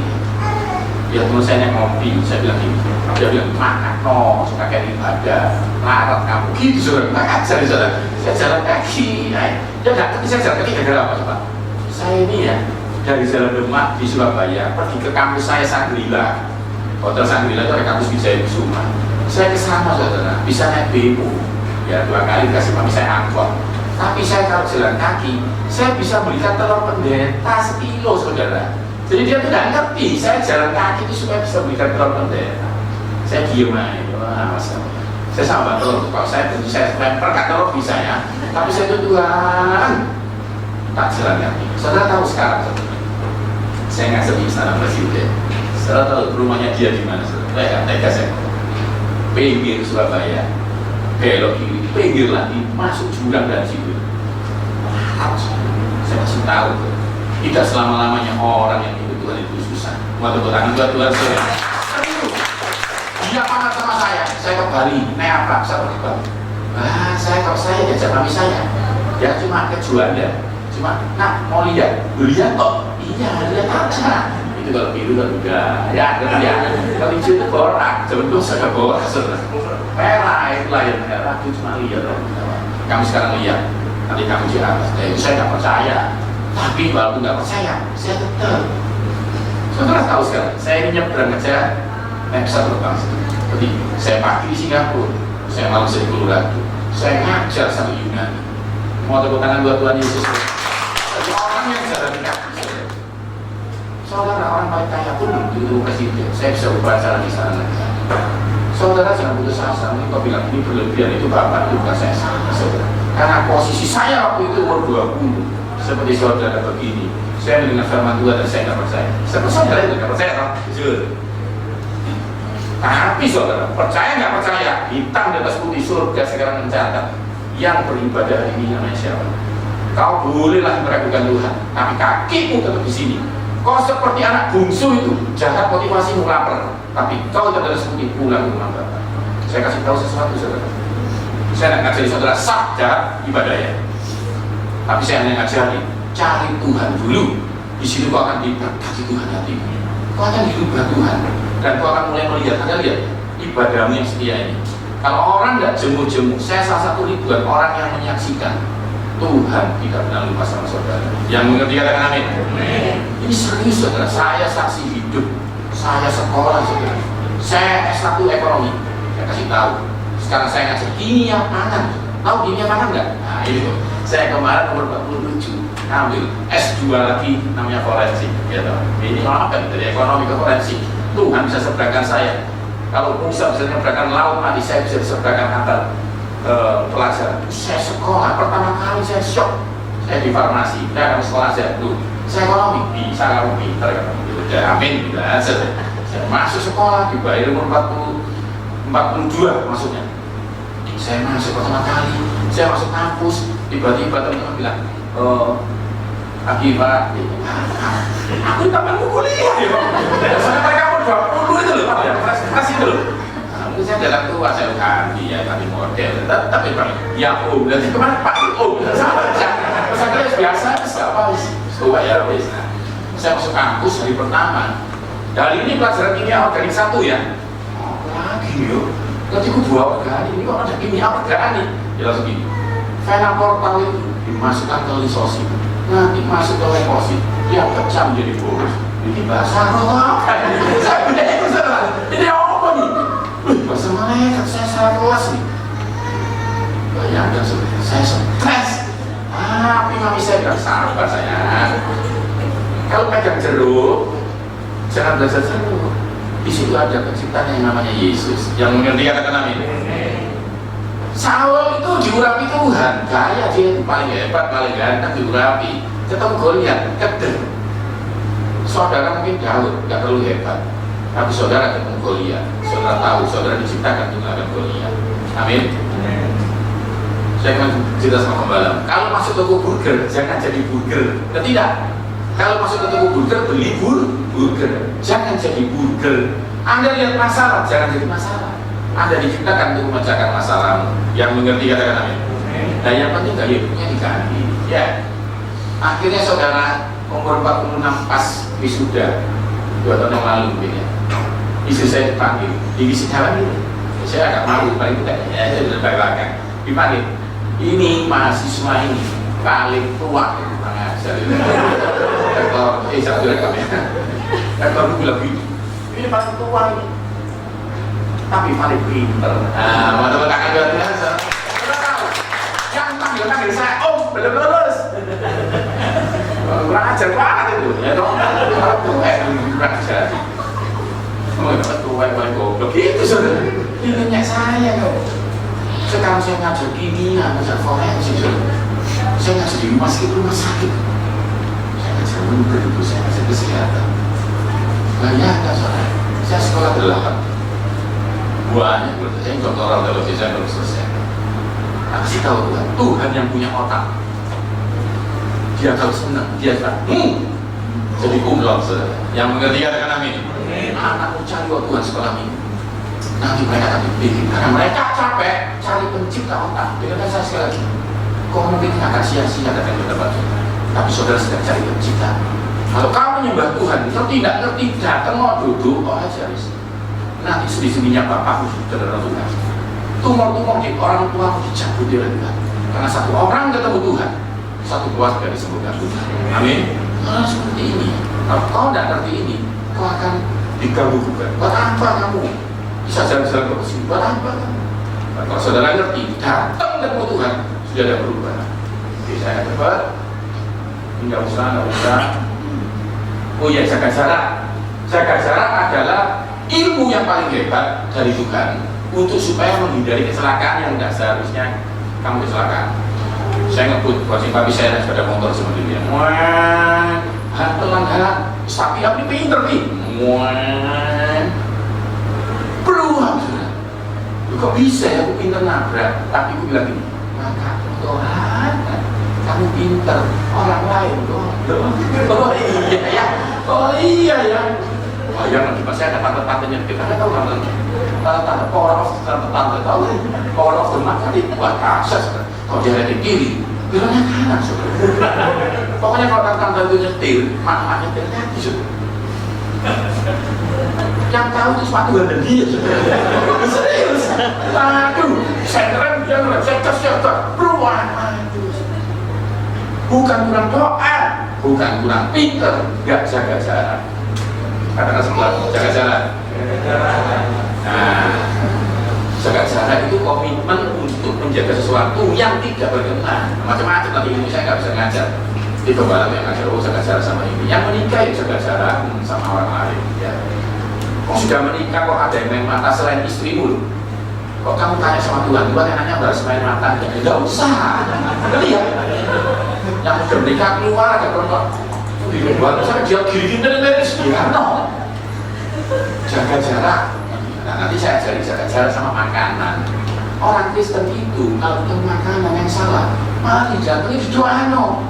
Ya teman saya naik ngopi, saya bilang gini, dia bilang makan no, suka kayak ibadah, larat kamu gitu saudara, nggak ajar saudara, saya jalan kaki, dia nggak ngerti saya jalan kaki gara-gara apa coba? Saya ini ya dari Jalan Demak di Surabaya pergi ke kampus saya Sangrila, Hotel Sangrila itu ada kampus di Jayakusuma. Saya ke sana saudara, bisa naik bemo, ya 2 kali dikasih mami saya angkot. Tapi saya kalau jalan kaki, saya bisa belikan telur pendeta 1 kilo saudara. Jadi dia tidak ngerti, saya jalan kaki itu supaya bisa berikan telur pendeta. Saya diem aja, saya sama telur, kalau saya benci saya lempar kan telur bisa ya. Tapi saya itu Tuhan, tak jalan kaki. Saudara tahu sekarang, saya ngasih di Istana Presiden. Saudara tahu rumahnya dia di mana? Saya tega saya, pinggir Surabaya, belok kiri, pinggir lagi, masuk jurang dari situ. Saya kasih tahu. Tidak selama-lamanya orang yang hidup Tuhan itu susah. Mau tepuk tangan buat Tuhan saya. Dia panas sama saya ke Bali, naik apa? Saya pergi Bali. Kalau saya diajak mami saya, dia cuma ke Juanda, cuma, nah mau lihat kok? Iya, lihat aja. Itu kalau biru kan enggak, ya, kalau hijau itu borak, sebetulnya saya borak, merah itulah yang merah, itu cuma lihat. Kamu sekarang lihat, nanti kamu di atas, itu saya nggak percaya. Tapi walaupun nggak percaya, saya tetap. Saudara tahu sekarang, saya ini nyebrang aja naik pesawat terbang. Jadi saya pagi di Singapura, saya malam di Colorado, saya ngajar sama Yunani. Mau tepuk tangan buat Tuhan Yesus. Jadi orang yang jalan kaki, saudara orang paling kaya pun dulu presiden, saya bisa berbicara di sana. Saudara jangan putus asa. Mungkin kau bilang ini berlebihan, itu bapak, itu bukan saya salah, saudara. Karena posisi saya waktu itu umur 20. Seperti saudara begini, saya mendengar firman Tuhan dan saya nggak percaya. Saya percaya itu nggak percaya, jujur. Tapi saudara, percaya nggak percaya, hitam di atas putih surga sekarang mencatat yang beribadah hari ini namanya siapa? Kau bolehlah meragukan Tuhan, tapi kakimu tetap di sini. Kau seperti anak bungsu itu, jahat motivasimu lapar, tapi kau tidak ada seperti pulang ke rumah Bapa. Saya kasih tahu sesuatu saudara. Saya tidak ngajari saudara sah jahat ibadahnya, tapi saya hanya ngajari cari Tuhan dulu. Di situ kau akan diberkati Tuhan hatimu. Kau akan dirubah Tuhan, dan kau akan mulai melihat. Anda lihat ibadahmu yang setia ini. Kalau orang nggak jemu-jemu, saya salah satu ribuan orang yang menyaksikan Tuhan tidak pernah lupa sama saudara. Yang mengerti katakan amin. Ini serius saudara. Saya saksi hidup. Saya sekolah saudara. Saya S1 ekonomi. Saya kasih tahu. Sekarang saya ngajar kimia pangan. Tahu kimia pangan nggak? Nah itu. Saya kemarin umur 47 ambil S2 lagi namanya forensik. Ya toh. Ini apa dari ekonomi ke forensik? Tuhan bisa seberangkan saya. Kalau Musa bisa seberangkan laut, nanti saya bisa seberangkan antar pelajaran. Saya sekolah pertama kali saya shock. Saya di farmasi, saya akan sekolah saya dulu. Saya ekonomi, bisa kamu pintar kan? Udah amin, bila saya masuk sekolah dibayar umur 42 maksudnya. Saya masuk pertama kali, saya masuk kampus, tiba-tiba teman-teman bilang, pagi Pak, aku tak mau kuliah ya. Soalnya mereka umur 20 itu loh Pak, ya, presentasi itu loh. Mungkin saya dalam tua, saya ganti ya, ganti model. Tapi Pak, ya Om, nanti kemana Pak? Om, sama aja. Pesantren biasa, apa sih? Tua ya, wis. Saya masuk kampus hari pertama. Dari ini pelajaran kimia organik 1 ya. Lagi yuk. Nanti aku 2 kali, ini kok ada kimia organik nih. Ya langsung gini. Fenoportal itu dimasukkan ke lisosim. Nanti masuk ke leukosit, dia pecah menjadi boros. Ini bahasa apa? Saya punya itu saudara. Ini apa nih? Bahasa malaikat, saya salah kelas nih. Bayangkan saudara, saya stres. Tapi mami saya bilang sabar sayang. Kalau pegang jeruk, jangan belajar jeruk. Di situ ada penciptanya yang namanya Yesus. Yang mengerti katakan amin. Saul itu diurapi Tuhan, gaya dia paling hebat, paling ganteng diurapi. Ketemu Goliat, keder. Saudara mungkin Daud, nggak terlalu hebat, tapi saudara ketemu Goliat, saudara tahu, saudara diciptakan untuk melawan Goliat. Amin. Saya akan cerita sama pembalap. Kalau masuk toko burger, jangan jadi burger. Tidak. Kalau masuk ke toko burger, beli burger. Jangan jadi burger. Anda lihat masalah, jangan jadi masalah. Anda diciptakan untuk memecahkan masalah. Yang mengerti katakan amin. Nah yang penting gaya hidupnya diganti. Ya. Akhirnya saudara umur 46 pas wisuda 2 tahun yang lalu mungkin ya. Istri saya dipanggil, divisi jalan ini. Saya agak malu paling tidak. Ya saya sudah belakang. Dipanggil. Ini mahasiswa ini paling tua di pengajar. Rektor, satu rekam ya. Rektor itu bilang gitu. Ini paling tua ini. Tapi paling pinter. Nah, teman-teman akan luar biasa. Sudah tahu, yang panggil saya, Om, belum lulus. Kurang ajar banget itu, ya dong. Kalau tua, kurang ajar. Oh, tua, goblok. Gitu, saudara. Ini minyak saya, kok. Sekarang saya ngajar kimia, ngajar forensik, saya ngajar di rumah sakit. Saya ngajar menteri, saya ngajar kesehatan. Bayangkan, saudara. Saya sekolah 8. Buahnya, saya doktoral teologi, saya belum selesai. Aku sih tahu Tuhan yang punya otak. Dia kalau senang, dia akan jadi kumlot. Yang mengerti katakan amin. Anakku cari waktu Tuhan sekolah minggu. Nanti mereka akan dipikir, karena mereka capek cari pencipta otak. Dengan saya sekali lagi, kok mungkin akan sia-sia datang ke tempat Tuhan. Tapi saudara sedang cari pencipta. Kalau kamu menyembah Tuhan, tidak ngerti, datang mau duduk, aja wis. Nanti sedih-sedihnya bapakmu sudah Tuhan. Tumor-tumor di orang tuamu dicabut oleh Tuhan. Karena satu orang ketemu Tuhan, satu keluarga disembuhkan Tuhan. Amin. Nah, seperti ini. Kalau kau tidak ngerti ini, kau akan diganggu juga. Buat apa kamu bisa jalan-jalan ke sini? Buat apa? Nah, kalau saudara ngerti, datang ketemu Tuhan, sudah ada perubahan. Jadi saya cepat, nggak usah. Oh ya, jaga jarak. Jaga jarak adalah ilmu yang paling hebat dari Tuhan untuk supaya menghindari kecelakaan yang tidak seharusnya kamu kecelakaan. Saya ngebut, buat papi saya naik sepeda motor seperti dia. Wah, pelan-pelan. Tapi ini pinter nih. Wah, Beruang saudara. Kok bisa ya aku pinter nabrak? Tapi aku bilang gini, maka Tuhan, kamu pinter, orang lain goblok. Oh iya ya, oh iya ya. Oh iya, nanti pas saya ada tante-tantenya, kita tahu kan tante power of tante tahu kan? Power of the mat tadi buat kasar. Kalau dia ada di kiri, bilangnya kanan saudara. Pokoknya kalau tante itu nyetir, mak nyetir lagi saudara. Yang tahu itu sepatu gak ada dia saudara. Serius. Aduh, saya keren, saya tersyukur. Beruang, aduh. Bukan kurang doa, bukan kurang pinter, gak jaga jarak. Katakan sebelah, jaga jarak. Nah, jaga jarak itu komitmen untuk menjaga sesuatu yang tidak berkenan. Macam-macam nanti ini saya nggak bisa ngajar. Di pembalap yang ngajar, oh jaga jarak sama ini. Yang menikah ya jaga jarak sama orang lain. Ya. Kok sudah menikah kok ada yang main mata selain istrimu? Kok kamu tanya sama Tuhan, Tuhan enaknya harus main mata? Ya nggak usah. Lihat. Yang sudah menikah keluar ada kelompok. Di luar saya dia gini beres dia no. Jaga jarak. Nah, nanti saya ajari jaga jarak sama makanan. Orang Kristen itu kalau ketemu makanan yang salah, malah didatangi di doa no.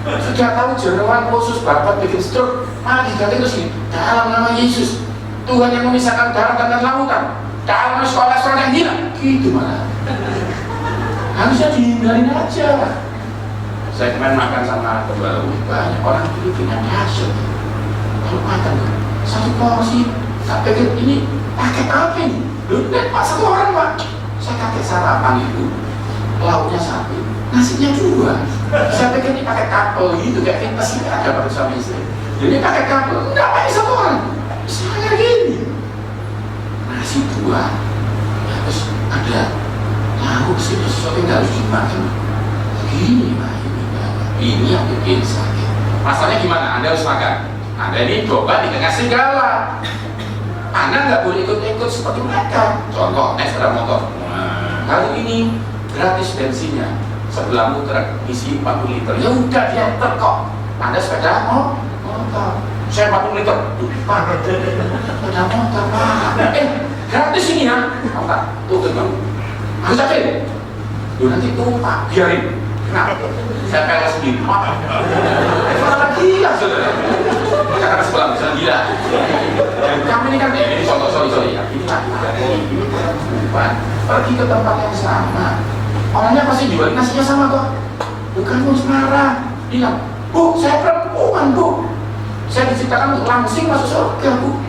Sudah tahu jeroan khusus babat bikin stroke, malah didatangi terus ini. Dalam nama Yesus, Tuhan yang memisahkan darat dan lautan, dalam sekolah-sekolah yang gila, gitu malah. Harusnya dihindarin aja. Saya kemarin makan sama pembalap banyak orang Filipina dahsyat. Kalau makan satu porsi, saya pikir ini paket apa ini? Loh, Pak, satu orang Pak. Saya kaget sarapan itu, lauknya satu, nasinya dua. Saya pikir ini pakai kapel gitu, kayak fitness ini ada pada suami istri. Jadi pakai kapel, enggak pakai satu orang. Saya gini, nasi dua, terus ada lauk sih, sesuatu yang harus dimakan. Gini Pak. Ini yang bikin sakit. Masalahnya gimana? Anda harus makan. Anda ini coba di tengah segala. Anda nggak boleh ikut-ikut seperti mereka. Contoh, naik sepeda motor. Kali ini gratis bensinnya. Sebelah muter isi 40 liter. Ya udah dia kok. Anda sepeda motor. Saya 40 liter. Sepeda motor Pak. Gratis ini ya. Pak, tutup bang. Harus capek. Nanti tumpah. Biarin. Nah, saya peles sendiri. Malah gila saudara. Katakan sebelah misalnya gila. Kamu ini kan ini contoh sorry ya. Ini bukan pergi ke tempat yang sama. Orangnya pasti jual nasinya sama kok. Bukan harus marah. Bilang, Bu, saya perempuan Bu. Saya diciptakan untuk langsing masuk surga Bu.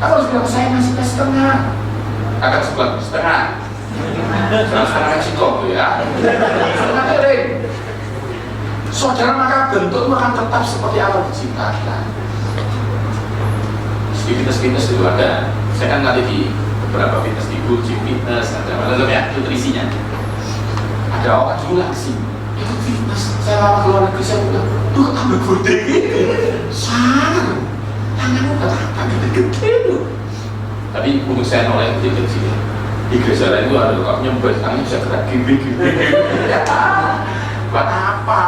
Aku harus bilang saya nasinya setengah. Katakan sebelah setengah. Setengah Meksiko tuh ya. Setengah kering. Saudara, maka bentukmu akan tetap seperti Allah diciptakan. Di fitness itu ada. Saya kan nanti di beberapa fitness di gym fitness ada macam ya nutrisinya. Ada orang dulu langsing ikut fitness. Saya lama keluar negeri saya bilang, tuh tambah gede gitu. Sangat. Tanganmu kata gede-gede tuh. Tapi untuk saya nolak itu kecil. Di gereja lain itu ada kok nyembah tangannya bisa gerak gini. Buat apa?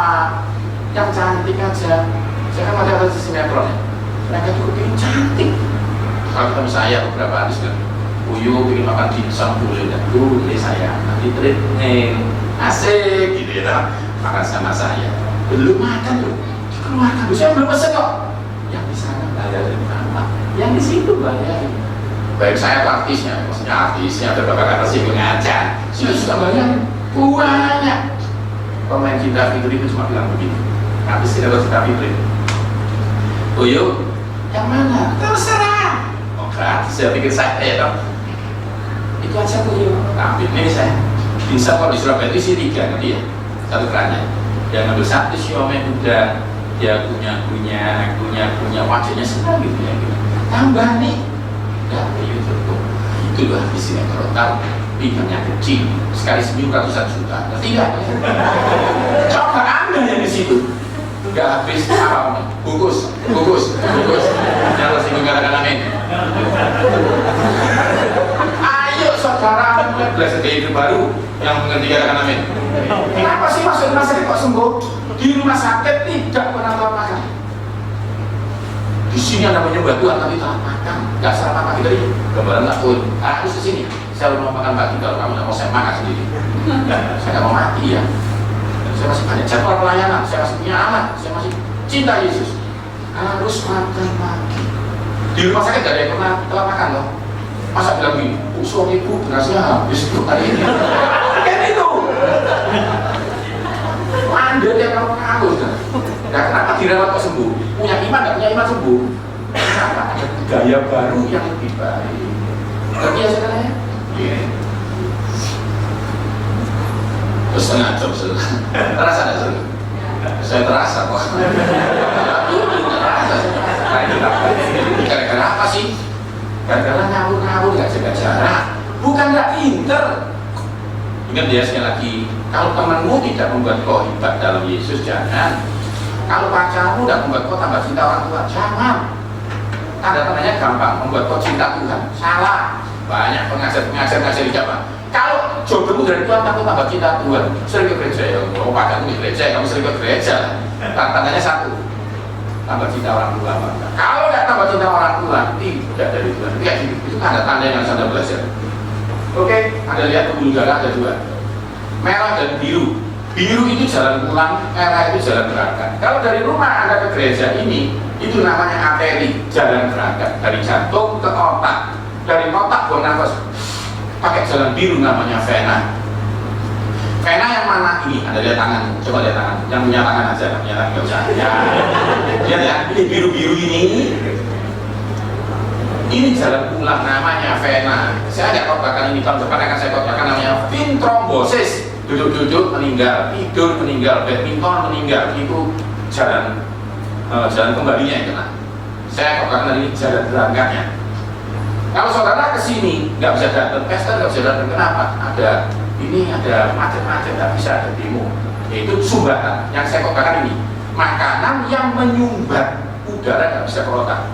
Yang cantik aja. Saya kan ada sinetron ya. Mereka juga bikin cantik. Kalau ketemu saya beberapa hari kan, Uyu bikin makan dimsum boleh dan boleh saya nanti treatment asik gitu ya. Makan sama saya. Belum makan loh. Dikeluarkan. Saya belum pesen kok. Yang di sana bayarin berapa? Yang di situ bayarin. Baik saya artisnya, maksudnya artisnya beberapa kata sih ngajar. Sudah bayar banyak. Pemain Cinta Fitri itu cuma bilang begini. Artis tidak Cinta Fitri. Uyu, yang mana? Terserah. Oh gratis, saya pikir saya ya dong. Itu aja Uyu. Ambil ini saya. Bisa kalau di Surabaya itu isi 3 nanti ya. Satu kerannya. Yang ngambil satu siomay udah. Dia punya wajahnya senang gitu ya. Tambah nih. Ya, itu loh di sinetron tahu pinggangnya kecil sekali senyum ratusan juta tidak coba Anda yang di situ nggak habis apa bungkus jangan singgung katakan amin. Ayo saudara mulai belajar hidup baru yang mengerti katakan amin. Kenapa sih masuk rumah sakit kok sembuh, di rumah sakit tidak pernah tahu makan? di sini ada menyembah Tuhan tapi telat makan, nggak sarapan pagi tadi, gambaran nggak pun, harus ke sini. Saya mau makan pagi, kalau kamu nggak mau saya makan sendiri. Saya nggak mau mati ya. Saya masih banyak jadwal pelayanan, saya masih punya anak, saya masih cinta Yesus. Harus makan pagi. Di rumah sakit nggak ada yang pernah telat makan loh. Masa bilang gini, suami ibu berasnya habis untuk hari ini. Kan itu. Anda yang kamu ngaku kan? Nah, kenapa dirawat kok sembuh? Punya iman nggak punya iman sembuh? Kenapa? Ada gaya baru yang lebih baik. Ngerti ya saudara ya? Iya. Terus setengah jam sudah. Terasa nggak saudara? Saya terasa kok. Terasa. Nah itu apa? Gara-gara apa sih? Gara-gara ngawur-ngawur nggak jaga jarak. Bukan nggak pinter. Ingat ya sekali lagi, kalau temanmu tidak membuat kau hebat dalam Yesus, jangan. Kalau pacarmu tidak membuat kau tambah cinta orang tua, jangan. Tanda-tandanya gampang, membuat kau cinta Tuhan, salah. Banyak pengajar di zaman. Kalau jodohmu dari Tuhan, kamu tambah cinta Tuhan. Sering ke gereja ya, mau pacarmu di gereja, kamu sering ke gereja. Tandanya satu, tambah cinta orang tua. Kalau tidak tambah cinta orang tua, tidak dari Tuhan. Itu tanda-tanda yang harus Anda belajar. Oke, Anda lihat pembuluh darah ada dua, merah dan biru. Biru itu jalan pulang, merah itu jalan berangkat. Kalau dari rumah Anda ke gereja ini, itu namanya arteri, jalan berangkat dari jantung ke otak, dari otak buang nafas, pakai jalan biru namanya vena. Vena yang mana ini? Anda lihat tangan, coba lihat tangan. Yang punya tangan aja, yang punya tangan nggak usah. Ya, lihat ya, ini biru-biru ini. Ini jalan pulang namanya vena. Saya nggak khotbahkan ini, tahun depan akan saya khotbahkan namanya vein thrombosis. Duduk-duduk meninggal, tidur meninggal, badminton meninggal. Itu jalan kembalinya itu. Nah, saya khotbahkan ini jalan berangkatnya. Kalau saudara kesini nggak bisa datang, pesta nggak bisa datang, kenapa? Ada macet-macet, nggak bisa ada demo. Yaitu sumbatan yang saya khotbahkan ini. Makanan yang menyumbat udara nggak bisa ke otak.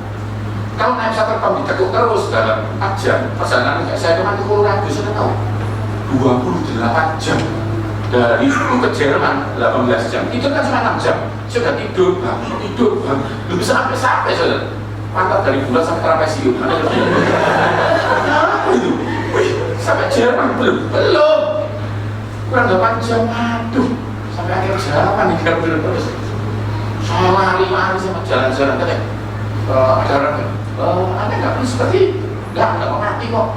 Kalau naik pesawat terbang ditekuk terus dalam 4 jam perjalanan saya kemarin ke Colorado, sudah tahu 28 jam dari itu ke Jerman 18 jam, itu kan cuma 6 jam sudah tidur belum sampai sudah pantat dari bulan sampai trapesium. Apa itu? Wih, sampai Jerman belum kurang 8 jam, aduh sampai akhir jalan nih belum terus saya lari sama jalan-jalan katanya ada orang Anda nggak perlu seperti nggak mau mati kok.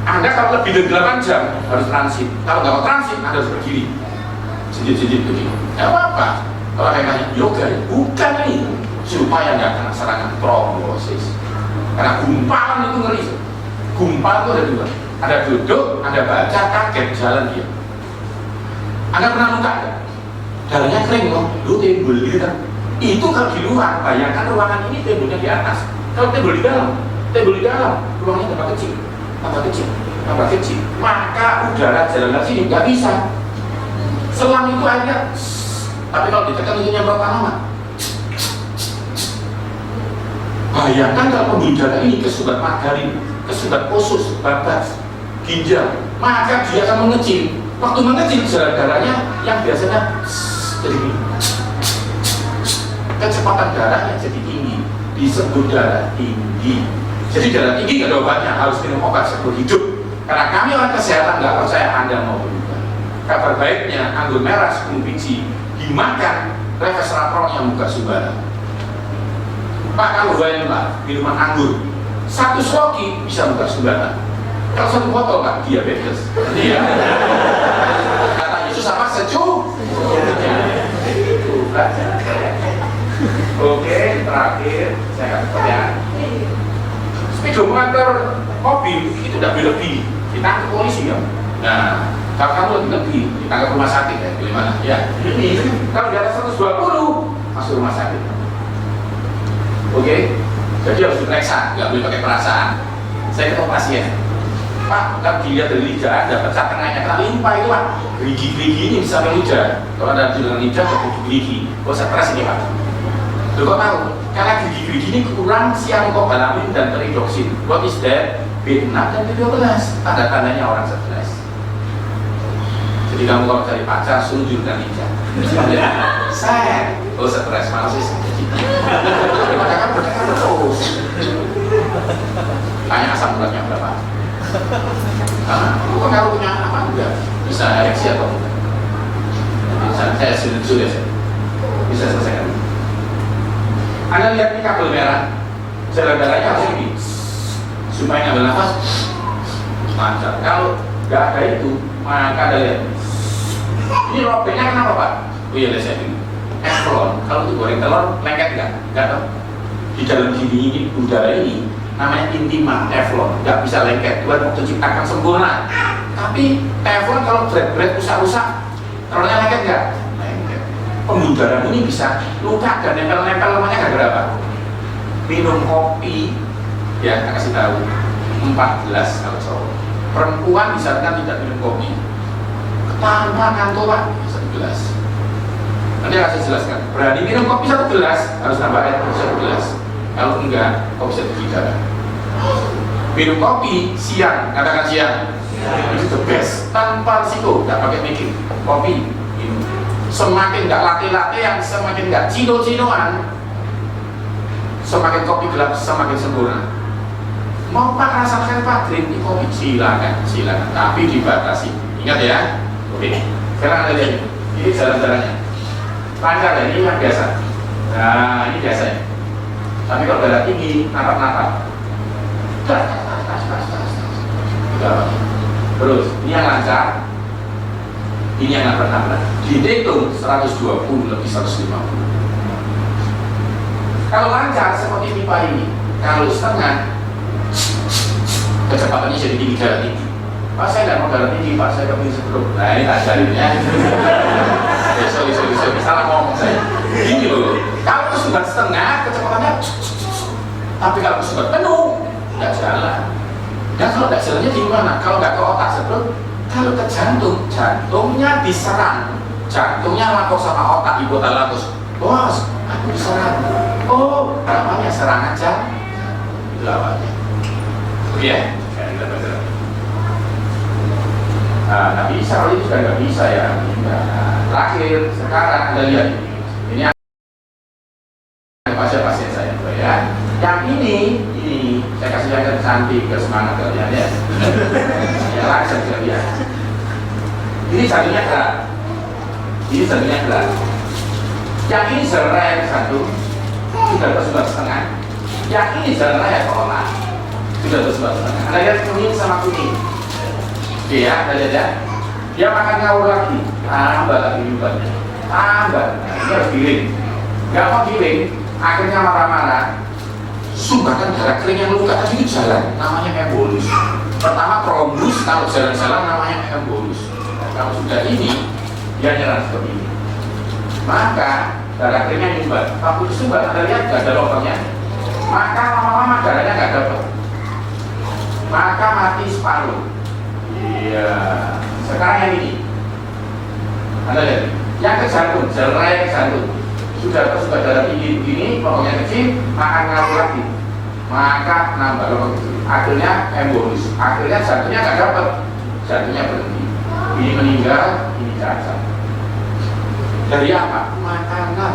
Anda kalau lebih dari 8 jam harus transit. Kalau nggak mau transit, Anda harus berdiri. Jijit begini. Nggak apa-apa. Kalau kayak nanya yoga, bukan ini supaya nggak kena serangan trombosis. Karena gumpalan itu ngeri. Gumpalan itu ada dua. Anda duduk, Anda baca, kaget jalan dia. Anda pernah luka nggak? Darahnya kering loh, lu timbul gitu kan? Itu kalau di luar, bayangkan ruangan ini timbulnya di atas. Kalau timbul di dalam, ruangnya tambah kecil, maka udara jalan ke sini nggak bisa. Selang itu aja, tapi kalau ditekan itu nyemprot tanaman. Bayangkan kalau pembuluh darah ini kesumbat margarin, kesumbat usus, babas, ginjal, maka dia akan mengecil. Waktu mengecil jalan darahnya yang biasanya jadi kecepatan darahnya jadi tinggi, disebut darah tinggi. Jadi darah tinggi nggak ada obatnya, harus minum obat seumur hidup. Karena kami orang kesehatan nggak percaya Anda mau berubah. Kabar baiknya anggur merah 10 biji dimakan, resveratrolnya muka subara. Pak, kalau lah minuman anggur 1 sloki bisa muka subara. Kalau 1 botol Pak diabetes. Iya. Kata Yesus apa sejuk? Oke, terakhir saya kasih pertanyaan. Speedometer mobil itu tidak lebih ditangkap polisi ya. Nah, kalau kamu lebih ditangkap rumah sakit ya, di mana? Ya, ini kalau di atas 120 masuk rumah sakit. Oke, jadi harus diperiksa, nggak boleh pakai perasaan. Saya ketemu pasien, Pak, kalau dilihat dari lidah Anda pecah tengahnya, kena limpa itu Pak. Gerigi-gerigi ini bisa sampai lidah. Kalau Anda bilang lidah, kok gerigi, kok stres ini Pak. Loh kok tahu? Karena gerigi-gerigi ini kurang siankobalamin dan peridoksin. What is that? B6 dan B12. Tanda-tandanya orang stres. Jadi kamu kalau cari pacar, suruh jurkan lidah. Saya Oh stres, malah sih jadi berdagang terus. Tanya asam uratnya berapa? Nah, kalau punya anak apa enggak? Bisa ereksi atau enggak? Bisa, saya sudah bisa selesaikan. Anda lihat ini kabel merah, jalan darahnya harus ini supaya ngambil nafas lancar. Kalau nggak ada itu, maka Anda lihat ini robeknya kenapa Pak? Oh iya, lihat saya dulu. Teflon, kalau itu goreng telur lengket nggak? Nggak tahu. Di dalam dinding udara ini namanya intima teflon, nggak bisa lengket. Tuhan waktu ciptakan sempurna. Tapi teflon kalau berat-berat rusak-rusak, telurnya lengket nggak? Lengket. Pembuluh ini bisa luka dan nempel-nempel namanya nggak berapa? Minum kopi, ya saya kasih tahu 14 kalau cowok. Perempuan disarankan tidak minum kopi tanpa ngantuk Pak, 1 gelas. Nanti akan saya jelaskan. Berani minum kopi 1 gelas harus tambah air 1 gelas. Kalau enggak, kopi 1 liter. Minum kopi siang, katakan siang. Itu the best, tanpa risiko, nggak pakai mikir. Kopi minum. Semakin nggak latte-latte yang semakin nggak cino-cinoan, semakin kopi gelap semakin sempurna. Mau Pak rasakan Pak green tea kopi silakan, tapi dibatasi. Ingat ya. Oke. Sekarang Anda lihat ini jalan-jalannya. Lancar ya, ini yang biasa. Nah, ini biasanya. Tapi kalau darah tinggi, natap-natap. Terus, ini yang lancar. Ini yang natap-natap. Dihitung 120 lebih 150. Kalau lancar seperti pipa ini, kalau setengah, kecepatannya jadi tinggi darah tinggi. Pak saya nggak mau darah tinggi, Pak saya kepingin sebelum. Nah ini ajarin ya. Sorry, salah ngomong saya. Gini loh, kalau kesubat setengah, kecepatannya tapi kalau kesubat penuh, nggak jalan. Dan kalau nggak jalannya di mana? Kalau nggak ke otak sebelum, kalau ke jantung, jantungnya diserang. Jantungnya lapor sama otak, hipotalamus. Bos, aku diserang. Oh, namanya serangan jantung. Itu awalnya. Oke ya? Nah, tapi Israel itu juga nggak bisa ya. Nah, terakhir sekarang Anda lihat ini pasien saya ya. Yang ini saya kasih yang cantik ke semangat kalian ya. Yang lain saya bisa lihat. Ini jantungnya gerak. Ini jantungnya gerak. Yang ini jalan raya satu sudah tersebar setengah. Yang ini jalan raya kolak sudah tersebar setengah. Anda lihat kuning sama kuning. Oke ya, Anda lihat ya. Dia makan ngawur lagi, tambah lagi limbahnya, tambah. Nah, ini harus giling. Nggak mau giling, akhirnya marah-marah. Sumbangkan darah kering yang luka tadi itu jalan, namanya embolus. Pertama trombus, kalau jalan-jalan namanya embolus. Nah, kalau sudah ini, dia nyerang seperti ini. Maka darah keringnya nyumbat. Waktu disumbat, Anda lihat nggak ada lubangnya. Maka lama-lama darahnya nggak dapat. Maka mati separuh. Iya. Sekarang yang ini, Anda lihat, yang ke jantung, jalan raya ke jantung. Sudah darah tinggi begini, pokoknya kecil, makan ngawur lagi, maka nambah lubang kecil. Akhirnya embolus. Akhirnya jantungnya nggak dapat, jantungnya berhenti. Ini meninggal, ini cacat. Dari apa? Makanan.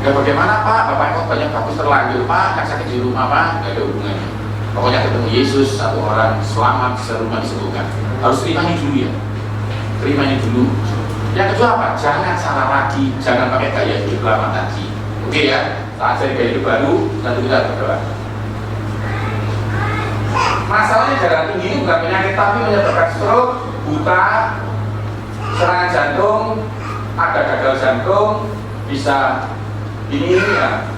Ya bagaimana Pak? Bapak kok banyak bagus terlanjur Pak, yang sakit di rumah Pak, nggak ada hubungannya. Pokoknya ketemu Yesus, satu orang selamat, serumah disembuhkan. Harus terima ini dulu ya. Terima ini dulu. Yang kedua apa? Jangan salah lagi, jangan pakai gaya hidup lama tadi. Oke ya, saat saya gaya hidup baru, nanti kita berdoa. Masalahnya darah tinggi ini bukan penyakit, tapi menyebabkan stroke, buta, serangan jantung, ada gagal jantung, bisa ini ya,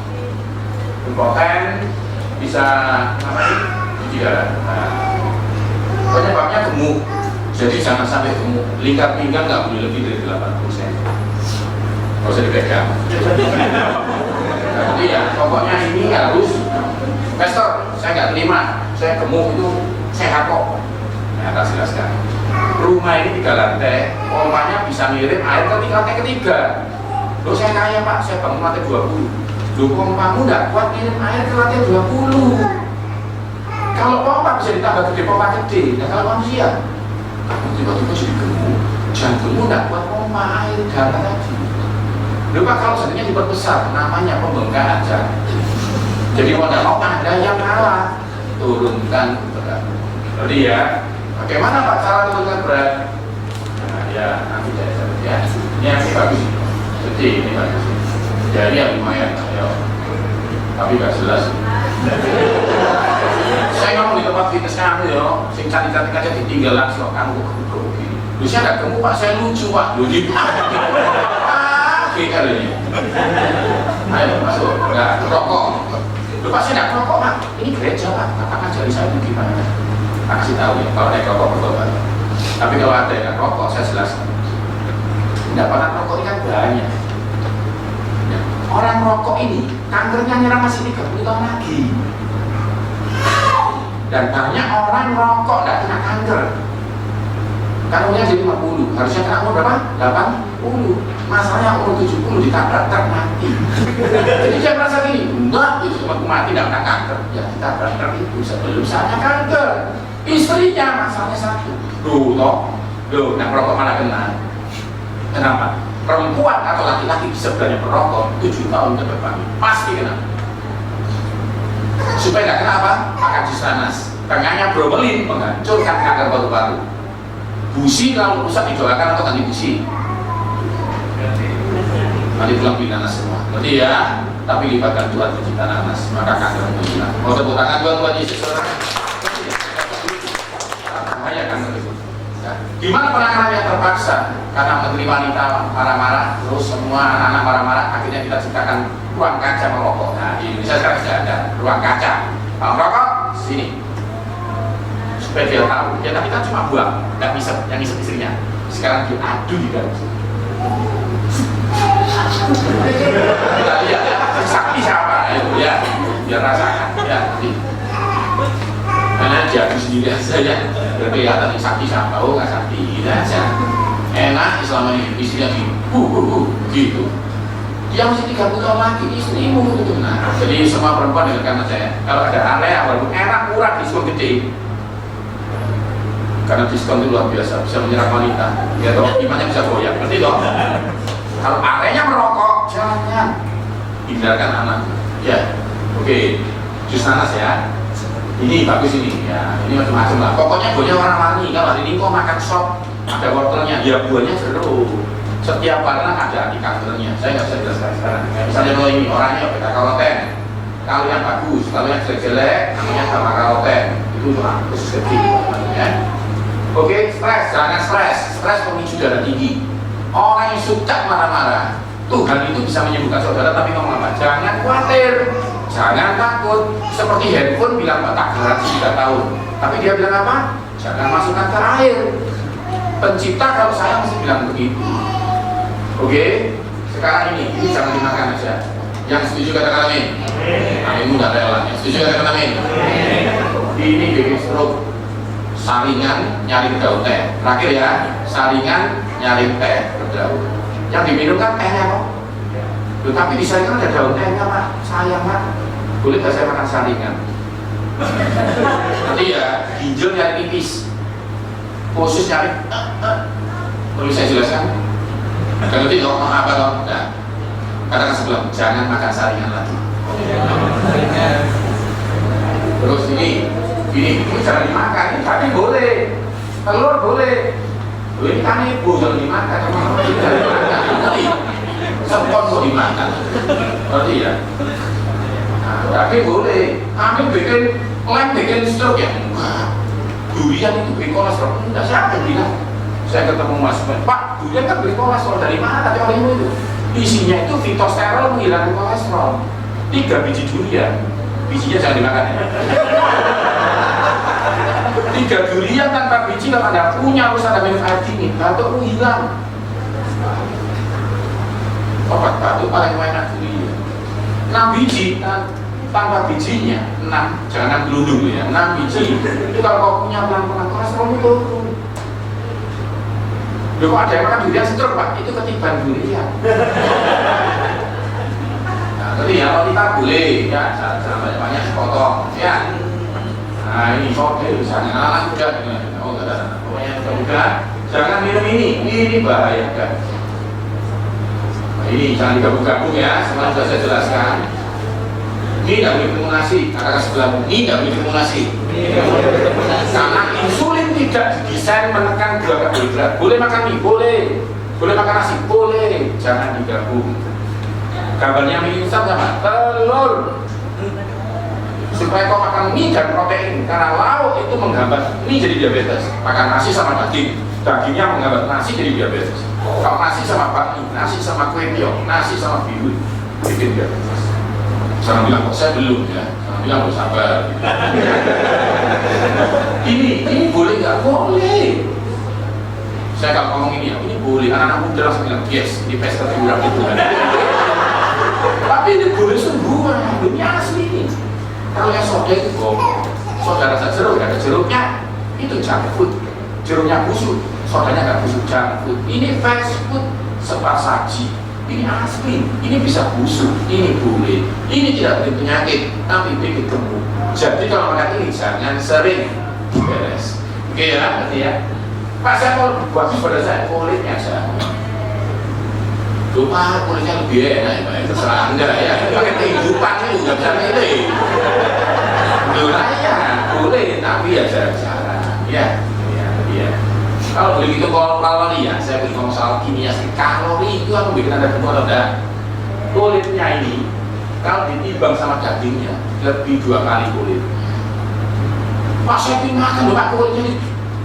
impoten, bisa apa sih? Cuci darah. Nah, penyebabnya gemuk. Jadi jangan sampai gemuk. Lingkar pinggang nggak boleh lebih dari 80%. Nggak usah dipegang. Jadi ya, pokoknya ini harus. Pastor, saya nggak terima. Saya gemuk itu sehat kok. Nah, tak jelaskan. Rumah ini 3 lantai, pompanya bisa ngirim air ke lantai ketiga. Loh saya kaya Pak, saya bangun lantai 20. Loh pompamu nggak kuat ngirim air ke lantai 20. Kalau pompa bisa ditambah gede, pompa gede. Nah kalau manusia, kamu tiba-tiba jadi gemuk, jantungmu nggak kuat pompa air darah tadi. Lupa kalau sebenarnya diperbesar, namanya pembengkak aja. Jadi mau tidak mau ada yang kalah, turunkan berat. Jadi ya, bagaimana Pak cara turunkan berat? Nah, ya nanti ya. Ini yang bagus. Jadi ini bagus. Jadi yang lumayan, ya. Tapi nggak jelas. Saya ngomong di tempat fitness kamu ya, sing cantik-cantik aja ditinggal langsung kamu kok begini. Lu saya nggak kamu Pak, saya lucu Pak. Lu di oke kali ini. Ayo masuk, nggak rokok. Lu Pak saya nggak rokok Pak. Ini gereja Pak. Apakah jari saya itu gimana? Tak kasih tahu ya. Kalau naik rokok bertobat. Tapi kalau ada yang rokok saya jelaskan. Nggak pernah rokok ini kan banyak. Orang rokok ini kankernya nyerang masih 30 tahun lagi. Dan banyak orang rokok tidak kena kanker. Kan umurnya jadi 50, harusnya kena umur berapa? 80. Masalahnya umur 70 ditabrak truk mati. Jadi dia merasa gini, enggak, itu cuma mati tidak kena kanker. Ya ditabrak truk itu sebelum saya kanker. Istrinya masalahnya satu. Loh, nah rokok mana kena? Kenapa? Perempuan atau laki-laki sebenarnya merokok 7 tahun ke depan pasti kena. Supaya tidak kena apa? Makan jus nanas. Tengahnya bromelain menghancurkan kanker paru-paru. Busi kalau rusak didoakan atau ganti busi. Nanti pulang beli nanas semua. Berarti ya, tapi libatkan Tuhan pencipta nanas, maka kanker menghilang. Mau tepuk tangan Tuhan Yesus. Bahaya kanker itu. Gimana penanganan yang terpaksa? Karena menteri wanita marah-marah, terus semua anak-anak marah-marah, akhirnya kita ciptakan ruang kaca merokok. Nah di Indonesia sekarang sudah ada ruang kaca. Kalau merokok, sini. Supaya dia tahu, ya kita cuma buang, nggak bisa, yang isep istrinya. Sekarang diadu di dalam situ. Kita lihat ya, sakti siapa? Ayo ya, biar rasakan. Ya, nanti. Karena diadu sendiri aja ya. Kelihatan yang sakti siapa? Oh nggak sakti, gitu aja. Enak selama ini istrinya gitu. Dia masih 30 tahun lagi istrimu gitu. Nah, jadi semua perempuan dengarkan saya. Kalau ada area walaupun enak murah diskon gede. Karena diskon itu luar biasa bisa menyerang wanita. Ya toh, imannya bisa goyang. Berarti toh. Kalau areanya merokok jangan hindarkan anak. Ya, oke. Jus nanas ya. Ini bagus ini. Ya, ini macam-macam lah. Pokoknya buahnya warna-warni. Kalau hari ini kok makan sop ada wortelnya, ya buahnya jeruk. Setiap warna ada anti kankernya. Saya nggak bisa jelaskan sekarang. Misalnya kalau ini orangnya beta karoten, kalau yang bagus, kalau yang jelek-jelek namanya gamma karoten. Itu cuma khusus kecil, ya. Oke, stres, jangan stres. Stres pemicu darah tinggi. Orang yang suka marah-marah, Tuhan itu bisa menyembuhkan saudara, tapi ngomong apa? Jangan khawatir, jangan takut. Seperti handphone bilang tak garansi 3 tahun, tapi dia bilang apa? Jangan masukkan ke air. Pencipta kalau saya mesti bilang begitu. Oke, sekarang ini jangan dimakan aja. Yang setuju katakan amin. Aminmu nggak rela. Yang setuju katakan amin. Ini baby stroke. Saringan nyari daun teh. Terakhir ya, saringan nyari teh berdaun. Yang diminum kan tehnya kok. Tapi di saringan ada daun tehnya Pak. Sayang Pak. Boleh nggak saya makan saringan? Nanti ya ginjal nyari pipis. Khusus nyari. Perlu saya jelaskan? Kan nanti dong apa dong? Nah, katakan sebelum jangan makan saringan lagi. Terus ini jangan dimakan, ini tapi boleh, telur boleh, ini kan ibu jangan dimakan, sama tidak dimakan, nanti sepon mau dimakan, berarti ya. Nah, tapi boleh, kami bikin stroke ya, durian itu bikin kolesterol, enggak siapa bilang. Saya ketemu Mas Pak, durian kan bikin kolesterol dari mana? Tapi olehmu itu isinya itu fitosterol menghilangkan kolesterol. 3 biji durian, bijinya jangan dimakan ya. 3 durian tanpa biji kalau Anda punya harus ada minum air dingin, batukmu hilang. Obat batuk paling enak durian. 6 biji tanpa bijinya, 6 jangan gelundung ya, 6 biji itu kalau kau punya pelan-pelan kolesterolmu turun. Loh kok ada yang makan durian stroke Pak? Itu ketiban durian. Nah, jadi ya kalau kita boleh ya, jangan banyak-banyak potong ya. Nah ini soal misalnya anak muda, oh nggak ada, pokoknya muda jangan minum ini bahaya kan. Ini jangan digabung-gabung ya, semalam sudah saya jelaskan. Ini tidak boleh ketemu nasi, katakan sebelahmu. Ini tidak boleh ketemu nasi. Karena insulin tidak didesain menekan gula karbohidrat. Boleh makan mie, boleh. Boleh makan nasi, boleh. Jangan digabung. Gambarnya mie instan sama telur. Supaya kau makan mie dan protein, karena lauk itu menghambat mie jadi diabetes. Makan nasi sama daging, dagingnya menghambat nasi jadi diabetes. Kalau nasi sama bakmi, nasi sama kue tiaw, nasi sama bihun, bikin diabetes. Jangan bilang kok saya belum ya, jangan bilang harus sabar. ini boleh nggak? Boleh. Saya kalau ngomong ini ya, ini boleh. Anak-anak muda langsung bilang yes, ini pesta hiburan itu. Tapi ini boleh sungguhan, ini asli ini. Kalau yang soda itu saudara rasa jeruk, ada jeruknya, itu junk food. Jeruknya busuk, sodanya nggak busuk, junk food. Ini fast food, sepasaji. Ini asli, ini bisa busuk, ini boleh, ini tidak bikin penyakit, tapi bikin gemuk. Jadi kalau makan ini jangan sering, beres. Oke ya, berarti ya. Pak saya mau bagus pada saya kulitnya saya. Lupa kulitnya lebih enak ya, Pak. Terserah Anda ya. Pakai kehidupannya juga bisa milih. Loh ya, boleh, tapi ya cara-cara. Ya. Kalau begitu kalori ya, saya beri ngomong soal kimia sih. Kalori itu yang membuat Anda gemuk atau enggak? Kulitnya ini, kalau ditimbang sama dagingnya, lebih 2 kali kulit. Pak saya ingin makan loh Pak kulitnya ini.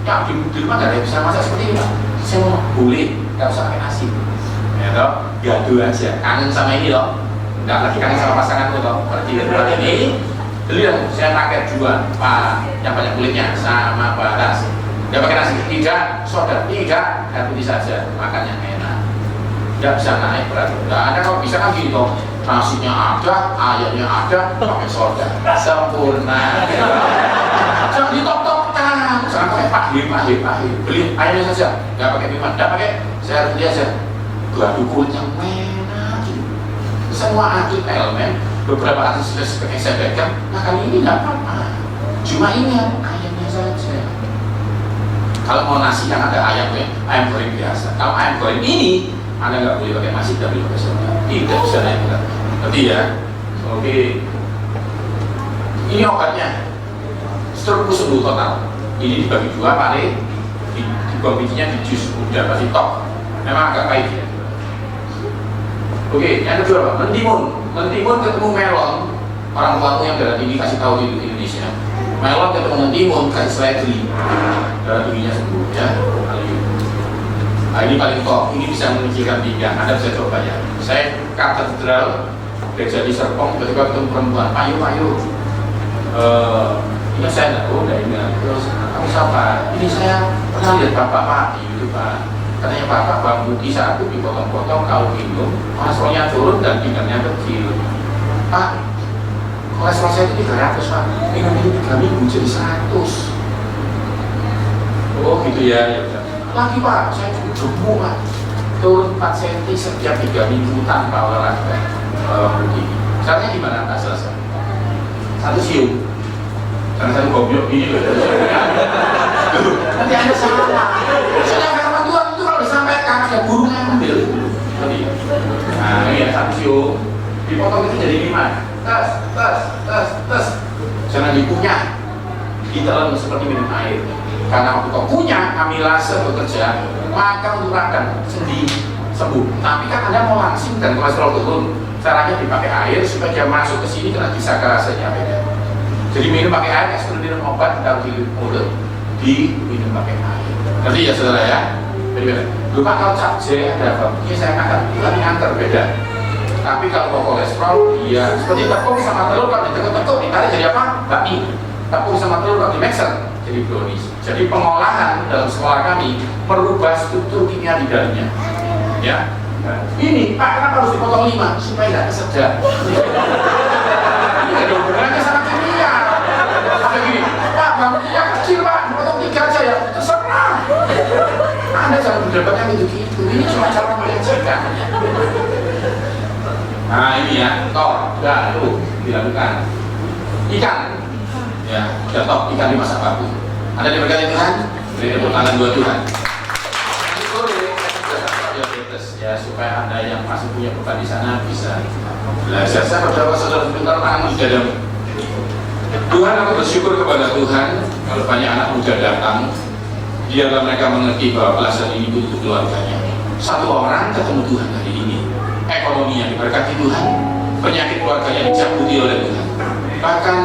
Ya di rumah nggak ada yang bisa masak seperti ini Pak. Saya mau boleh, nggak usah pakai nasi. Ya toh, gaduh aja. Kangen sama ini loh. Nggak lagi kangen sama pasangan tuh toh. Berarti ini, beli dong. Saya pakai 2 Pak, yang banyak kulitnya sama batas. Tidak pakai nasi, tidak soda, tidak air putih saja, makannya enak. Tidak bisa naik berat. Tidak ada kalau bisa kan gitu, nasinya ada, ayamnya ada, pakai soda, sempurna. Jangan ditok-tok, jangan pakai pahit. Beli ayamnya saja, tidak pakai minuman, tidak pakai, saya harus dia saja. Gaduh kulit yang enak. Semua atlet elemen, beberapa atlet sudah seperti saya pegang, makan ini tidak apa-apa. Cuma ingat ayamnya saja. Kalau mau nasi yang ada ayam goreng biasa. Kalau ayam goreng ini, Anda nggak boleh pakai nasi, tidak boleh pakai soda. Tidak bisa naik berat. Berarti ya, oke. Ini obatnya, struktur sembuh total. Ini dibagi 2 paling, dibuang bijinya di jus, udah pasti top. Memang agak pahit ya. Oke, yang kedua apa? Mentimun ketemu melon. Orang tuamu yang darah tinggi kasih tahu di Indonesia. Melon ketemu mentimun kasih seledri. Darah tingginya sembuh ya. Nah, ini paling top. Ini bisa menyingkirkan pinggang. Anda bisa coba ya. Saya katedral gereja di Serpong, ketika ketemu perempuan, payu. Ini saya nggak tahu, udah ingat. Terus kamu siapa? Ini saya pernah lihat bapak Pak di YouTube Pak. Katanya bapak bambu kisah itu dipotong-potong kalau minum, kolesterolnya turun dan pinggangnya kecil. Pak, kolesterol saya itu 300 Pak. Minum ini 3 minggu jadi 100. Oh gitu ya udah. Lagi Pak, saya cukup gemuk Pak. Turun 4 cm setiap 3 minggu tanpa olahraga. Begini. Caranya gimana? Tak selesai. 1 siung. Jangan 1 goblok ini loh. Nanti Anda salah. Soalnya firman Tuhan itu kalau disampaikan ada burung yang ambil. Nah ini ada 1 siung. Dipotong itu jadi 5. Tes. Jangan dikunyah. Ditelan seperti minum air. Karena waktu kau punya amilase bekerja, maka untuk radang sendi sembuh. Tapi kan Anda mau langsing dan kolesterol turun, caranya dipakai air supaya dia masuk ke sini karena bisa rasanya beda. Jadi minum pakai air, sebelum minum obat taruh di mulut, diminum pakai air. Ngerti ya saudara ya? Beda. Lupa kalau cap J ada apa? Ini saya makan, tapi antar beda. Tapi kalau kolesterol, ya seperti tepung sama telur kalau ditekuk-tekuk ditarik jadi apa? Bakmi. Tepung sama telur kalau di mixer jadi brownies. Jadi pengolahan dalam sekolah kami merubah struktur kimia di dalamnya. Ya. Nah, ini Pak kenapa harus dipotong 5 supaya tidak kesedak. Ini ada hubungannya sama kimia. Ada gini, Pak bambunya kecil Pak, dipotong 3 aja ya. Terserah. Anda jangan berdebatnya gitu-gitu. Ini cuma cara menyajikan. Nah ini ya, toh, tuh dilakukan. Ikan. Ya, udah top, ikan dimasak baku. Anda diberkati Tuhan, beri tepuk tangan buat Tuhan. Ini boleh, saya sudah diabetes. ya supaya Anda yang masih punya beban di sana bisa belajar. Saya berdoa saudara sebentar tangan di dalam. Tuhan, aku bersyukur kepada Tuhan kalau banyak anak muda datang, biarlah mereka mengerti bahwa belasan ini butuh keluarganya. Satu orang ketemu Tuhan hari ini, ekonominya diberkati Tuhan, penyakit keluarganya dicabuti oleh Tuhan, bahkan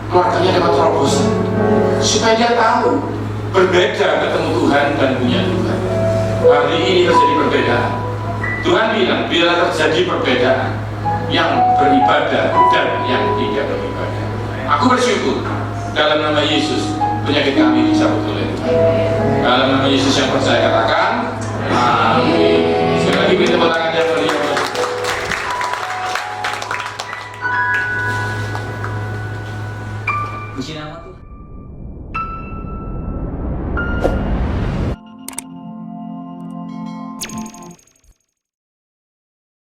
keluarganya dapat terobosan supaya dia tahu berbeda ketemu Tuhan dan punya Tuhan. Hari ini terjadi perbedaan. Tuhan bilang bila terjadi perbedaan yang beribadah dan yang tidak beribadah, aku bersyukur dalam nama Yesus penyakit kami dicabut oleh Tuhan. Dalam nama Yesus yang percaya katakan amin. Sekali lagi beri tepuk tangan yang meriah. Puji nama Tuhan.